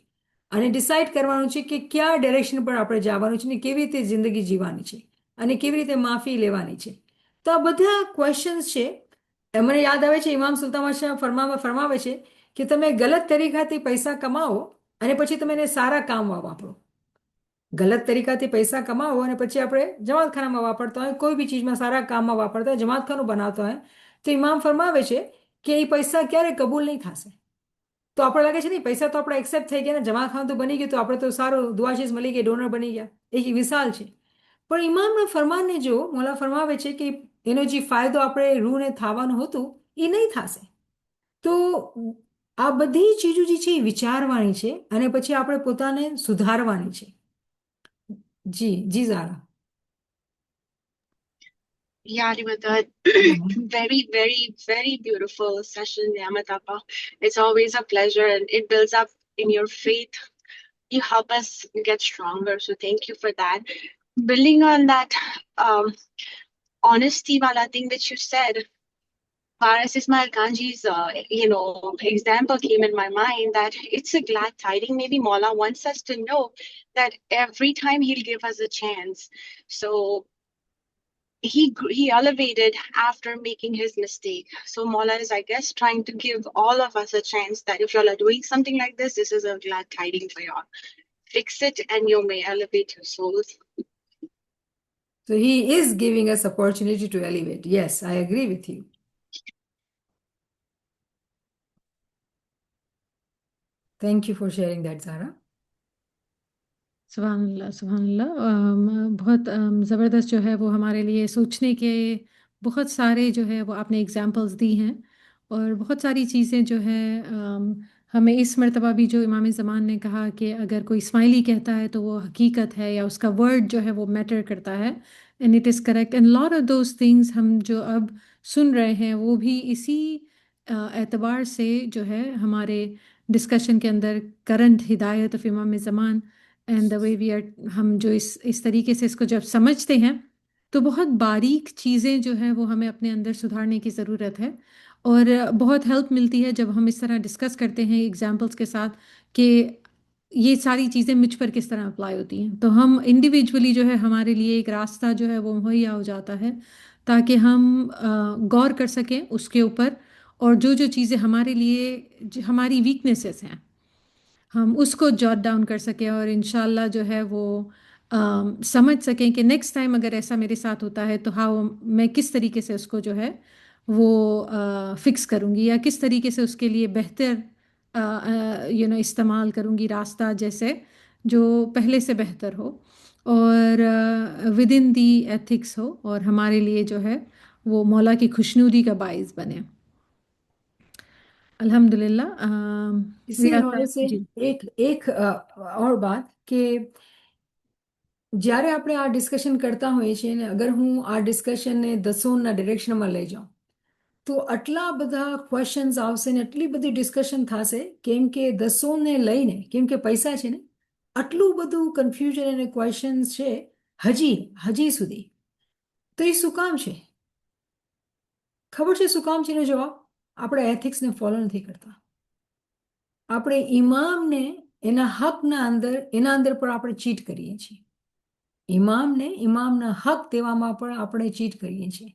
અને ડિસાઇડ કરવાનું છે કે કયા ડાયરેક્શન પર આપણે જવાનું છે ને કેવી રીતે જિંદગી જીવવાની છે અને કેવી રીતે માફી લેવાની છે. તો આ બધા ક્વેશ્ચન્સ છે. મને યાદ આવે છે ઇમામ સુલ્તાન શાહ ફરમાવે છે કે તમે ગલત તરીકાથી પૈસા કમાવો અને પછી તમે એને સારા કામમાં વાપરો. ગલત તરીકાથી પૈસા કમાવો અને પછી આપણે જમાતખાનામાં વાપરતા હોય, કોઈ બી ચીજમાં સારા કામમાં વાપરતા હોય, જમાતખાનું બનાવતા હોય, તો ઇમામ ફરમાવે છે કે એ પૈસા ક્યારે કબૂલ નહીં થશે. તો આપણે લાગે છે ને પૈસા તો આપણે એક્સેપ્ટ થઈ ગયા ને, જમાતખાનું તો બની ગયું, તો આપણે તો સારું દુઆશીસ મળી ગઈ, ડોનર બની ગયા, એક વિશાલ છે. પણ ઇમામના ફરમાનને જો મોલા ફરમાવે છે કે એનો જે ફાયદો આપણે રૂહને થવાનું હતું એ નહીં થશે. તો આ બધી ચીજો જે છે એ વિચારવાની છે અને પછી આપણે પોતાને સુધારવાની છે. જી ઝારા. Yeah, Nimadad. Very, very, very beautiful session, Niamatapa. It's always a pleasure and it builds up in your faith. You help us get stronger. So thank you for that. Building on that honesty wala thing that you said, Faris Ismail Kanji's example came in my mind that it's a glad tiding. Maybe Maula wants us to know that every time he'll give us a chance. So he elevated after making his mistake. So Mola is, I guess, trying to give all of us a chance that if y'all are doing something like this is a glad tidings for y'all. Fix it and you may elevate your souls. So he is giving us opportunity to elevate. Yes, I agree with you. Thank you for sharing that, Zara. सुभान अल्लाह बहुत ज़बरदस्त जो है वो हमारे लिए सोचने के बहुत सारे जो है वो आपने एग्जांपल्स दी हैं और बहुत सारी चीज़ें जो है हमें इस मर्तबा भी जो इमाम ज़मान ने कहा कि अगर कोई स्माइली कहता है तो वो हकीकत है या उसका वर्ड जो है वो मैटर करता है and it is correct and lot of those things हम जो अब सुन रहे हैं वो भी इसी एतबार से जो है हमारे डिस्कशन के अंदर करंट हिदायत ऑफ इमाम ज़मान and the way we are हम जो इस तरीके से इसको जब समझते हैं तो बहुत बारीक चीज़ें जो हैं वो हमें अपने अंदर सुधारने की ज़रूरत है और बहुत हेल्प मिलती है जब हम इस तरह डिस्कस करते हैं एग्जांपल्स के साथ कि ये सारी चीज़ें मुझ पर किस तरह अप्लाई होती हैं तो हम इंडिविजुअली जो है हमारे लिए एक रास्ता जो है वो मुहैया हो जाता है ताकि हम गौर कर सकें उसके ऊपर और जो जो चीज़ें हमारे लिए हमारी वीकनेसेस हैं हम उसको जॉट डाउन कर सकें और इंशाल्लाह जो है वो समझ सकें कि नेक्स्ट टाइम अगर ऐसा मेरे साथ होता है तो हाँ मैं किस तरीके से उसको जो है वो फिक्स करूँगी या किस तरीके से उसके लिए बेहतर इस्तेमाल करूँगी रास्ता जैसे जो पहले से बेहतर हो और विद इन दी एथिक्स हो और हमारे लिए जो है वो मौला की खुशनुदी का बाइस बने अल्हम्दुलिल्लाह इसी रिया हवाले से जी એક और बात કે જ્યારે આપણે આ ડિસ્કશન કરતા હોઈએ છીએ ને અગર હું આ ડિસ્કશનને દસોના ડિરેક્શનમાં લઈ જાઉં તો આટલા બધા ક્વેશ્ચન્સ આવશે ને એટલી બધી ડિસ્કશન થશે કેમ કે દસોને લઈને કેમ કે પૈસા છે ને આટલું બધું કન્ફ્યુઝન અને ક્વેશ્ચન્સ છે હજી સુધી તો એ શું કામ છે ખબર છે શું કામ છે એનો જવાબ આપણે એથિક્સને ફોલો નથી કરતા આપણે ઇમામને એના અંદર પણ આપણે ચીટ કરીએ છીએ ઇમામના હક દેવામાં પણ આપણે ચીટ કરીએ છીએ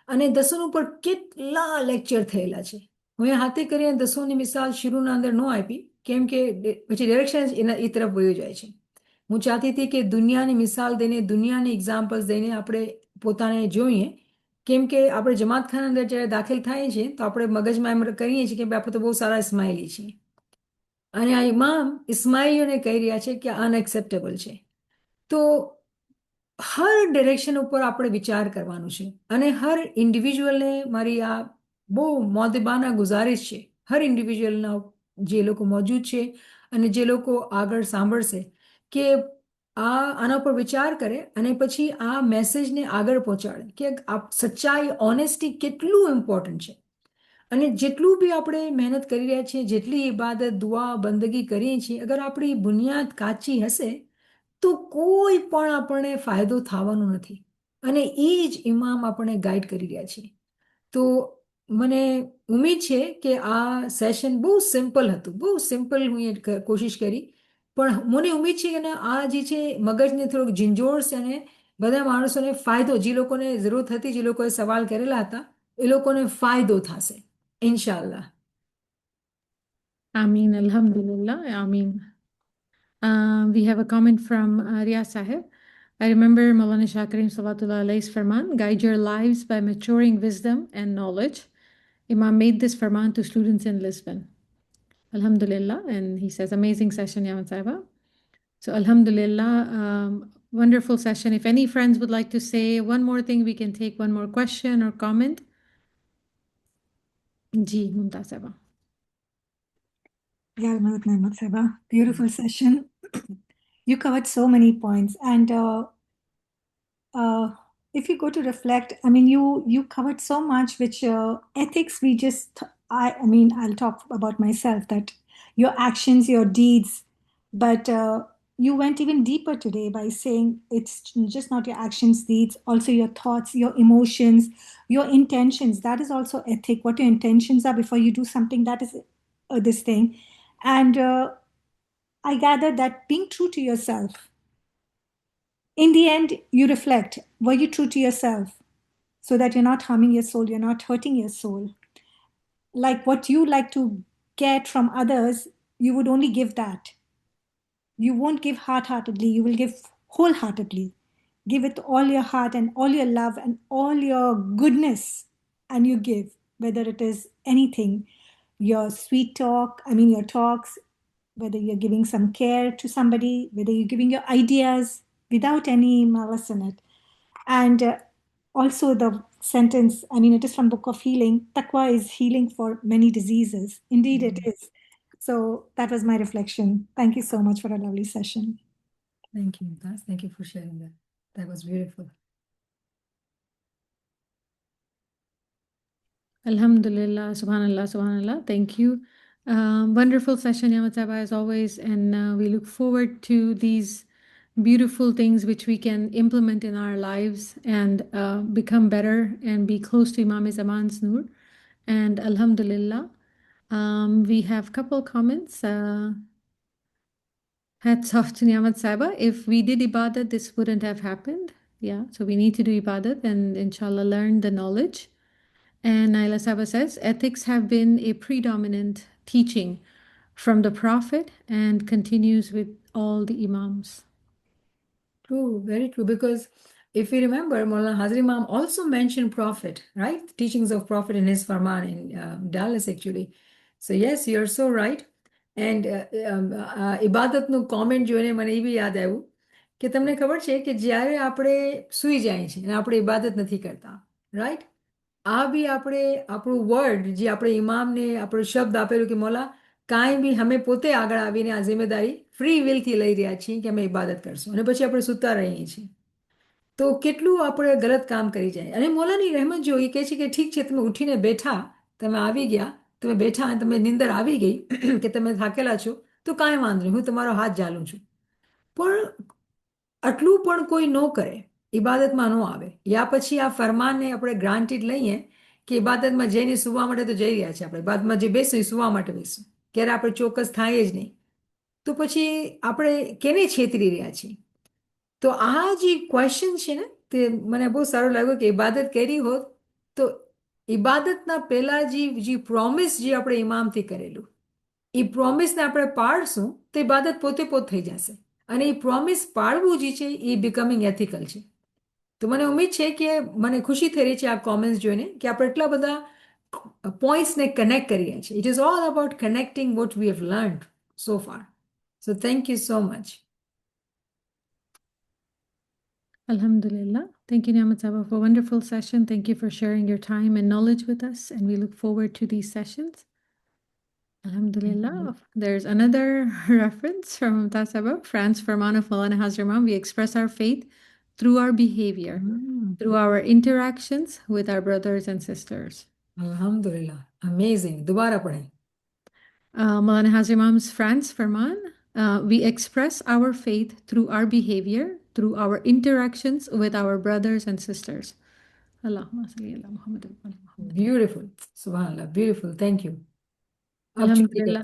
અને દસોનું પર કેટલા લેક્ચર થયેલા છે હું એ હાથે કરીને દસોની મિસાલ શરૂના અંદર ન આપી કેમ કે પછી ડિરેક્શન એ તરફ વયો જાય છે હું ચાહતી હતી કે દુનિયાની મિસાલ દઈને દુનિયાની એક્ઝામ્પલ્સ દઈને આપણે પોતાને જોઈએ કેમ કે આપણે જમાતખાના અંદર જ્યારે દાખલ થાય છે તો આપણે મગજમાં એમ કરીએ છીએ કે આપણે તો બહુ સારા ઇસ્માઇલી છીએ અને આ ઇમામ ઇસ્માઇલીઓને કહી રહ્યા છે કે અનએક્સેપ્ટેબલ છે તો હર ડિરેક્શન ઉપર આપણે વિચાર કરવાનું છે અને હર ઇન્ડિવિજ્યુઅલને મારી આ બહુ મોદબાના ગુજારિશ છે હર ઇન્ડિવિજ્યુઅલના જે લોકો મોજૂદ છે અને જે લોકો આગળ સાંભળશે કે આના પર વિચાર કરે અને પછી આ મેસેજને આગળ પહોંચાડે કે સચ્ચાઈ ઓનેસ્ટી કેટલું ઇમ્પોર્ટન્ટ છે અને જેટલું બી આપણે મહેનત કરી રહ્યા છીએ જેટલી ઇબાદત દુઆ બંદગી કરીએ છીએ અગર આપણી બુનિયાદ કાચી હશે તો કોઈ પણ આપણને ફાયદો થવાનો નથી અને એ જ ઇમામ આપણને ગાઈડ કરી રહ્યા છે તો મને ઉમ્મીદ છે કે આ સેશન બહુ સિમ્પલ હતું બહુ સિમ્પલ હું એ કોશિશ કરી પણ મને ઉમ્મીદ છે કે આ જે છે મગજને થોડુંક ઝીંઝોળશે અને બધા માણસોને ફાયદો જે લોકોને જરૂરત હતી જે લોકોએ સવાલ કરેલા હતા એ લોકોને ફાયદો થશે ઇન્શાલ્લાહ Ameen, alhamdulillah, Ameen. We have a comment from Riya Sahib. I remember Maulana Shah Karim Salatullah Alayhi's farman, guide your lives by maturing wisdom and knowledge. Imam made this farman to students in Lisbon. Alhamdulillah. And he says, amazing session, Yaman Saiba. So Alhamdulillah, wonderful session. If any friends would like to say one more thing, we can take one more question or comment. Ji, Mumtaz Saiba. Beautiful session. You covered so many points, and if you go to reflect, I mean, you covered so much. Which ethics we just, I mean, I'll talk about myself. That your actions, your deeds, but you went even deeper today by saying it's just not your actions, deeds, also your thoughts, your emotions, your intentions. That is also ethic. What your intentions are before you do something. That is this thing. And I gather that being true to yourself, in the end, you reflect, were you true to yourself? so that you're not harming your soul, you're not hurting your soul. Like what you like to get from others, you would only give that. You won't give half-heartedly, you will give wholeheartedly. Give it all your heart and all your love and all your goodness, and you give, whether it is anything, your sweet talk, your talks, whether you're giving some care to somebody, whether you're giving your ideas without any malice in it. And also the sentence, it is from Book of Healing, Taqwa is healing for many diseases. Indeed it is. So that was my reflection. Thank you so much for a lovely session. Thank you, Mumtaz. Thank you for sharing that. That was beautiful. Alhamdulillah, subhanallah, subhanallah. Thank you. Wonderful session, Ya Mataba, as always. And we look forward to these beautiful things which we can implement in our lives and become better and be close to Imam Zaman's Noor. And Alhamdulillah, we have a couple comments. Hats off to Niamat Saiba. If we did ibadat, this wouldn't have happened. Yeah, so we need to do ibadat and inshallah learn the knowledge. And Naila Saba says, ethics have been a predominant teaching from the Prophet and continues with all the Imams. True, very true. Because if you remember, Maulana Hazri Imam also mentioned Prophet, right? Teachings of Prophet in his Farman in Dallas, actually. So yes, you're so right. And ઇબાદતનું comment જોઈને મને એ બી યાદ આવ્યું કે તમને ખબર છે કે જ્યારે આપણે સૂઈ જાય છે અને આપણે ઇબાદત નથી કરતા, રાઈટ? આ બી આપણે આપણું વર્ડ જે આપણે ઇમામને આપણો શબ્દ આપેલું કે મોલા કાંઈ બી અમે પોતે આગળ આવીને આ જિમ્મેદારી ફ્રી વિલથી લઈ રહ્યા છીએ કે અમે ઇબાદત કરશું અને પછી આપણે સૂતા રહીએ છીએ. તો કેટલું આપણે ગલત કામ કરી જાય. અને મોલાની રહેમત જો એ કહે છે કે ઠીક છે તમે ઉઠીને બેઠા, તમે આવી ગયા, તમે બેઠા અને તમે નિંદર આવી ગઈ કે તમે થાકેલા છો તો કાંઈ વાંધો નહીં, હું તમારો હાથ ઝાલું છું. પણ આટલું પણ કોઈ ન કરે, ઇબાદતમાં ન આવે, યા પછી આ ફરમાનને આપણે ગ્રાન્ટેડ લઈએ કે ઇબાદતમાં જઈને સુવા માટે તો જઈ રહ્યા છે, આપણે ઇબાદતમાં જે બેસું એ સુવા માટે બેસું, ક્યારે આપણે ચોક્કસ થાય જ નહીં, તો પછી આપણે કેને છેતરી રહ્યા છીએ? તો આ જે ક્વેશ્ચન છે ને તે મને બહુ સારું લાગ્યું કે ઇબાદત કરી હોત તો ઇબાદતના પહેલા જે પ્રોમિસ જે આપણે ઇમામથી કરેલું એ પ્રોમિસને આપણે પાડશું તો ઇબાદત પોતે થઈ જશે. અને એ પ્રોમિસ પાડવું જે છે એ બિકમિંગ એથિકલ છે. તો મને ઉમ્મીદ છે કે મને ખુશી થઈ રહી છે આ કોમેન્ટ્સ જોઈને કે આપણે એટલા બધા પોઈન્ટ્સને કનેક્ટ કરીએ છીએ. It is all about connecting what we have learned so far. So thank you so much. Alhamdulillah. Thank you, Niamat Saba, for a wonderful session. Thank you for sharing your time and knowledge with us. And we look forward to these sessions. Alhamdulillah. There's another reference from Mumtaz Saba, Franz Farman of Maulana Hazri Imam. We express our faith through our behavior, through our interactions with our brothers and sisters. Alhamdulillah. Amazing. Dobara padhe. Maulana Hazri Imam's Franz Farman. We express our faith through our behavior, through our interactions with our brothers and sisters. Allahumma salli ala Muhammad wa ali Muhammad. Beautiful. Subhanallah. Beautiful. Thank you. Alhamdulillah.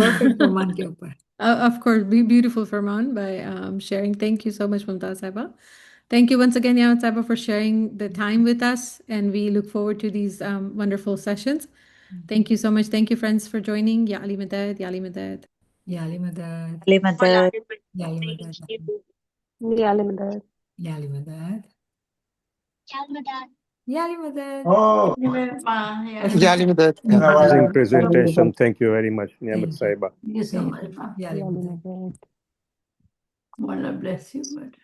Perfect Farman ke upar. Of course, beautiful Farman by sharing. Thank you so much, Mumtaz Saiba. Thank you once again, Niamat Saiba, for sharing the time with us. And we look forward to these wonderful sessions. Thank you so much. Thank you, friends, for joining. Ya Ali Madad, Ya Ali Madad. Ya Ali Madad. Ali Madad. Ya Ali Madad. Ya Ali Madad. Ya Ali Madad. Kalmadan. Ya Ali Madad. Oh, Jali Madad. amazing presentation. Thank you very much, Niamat Thank you. Saiba. Thank you so much. Ya Ali Ya Ali Madad. Madad. Allah bless you, but.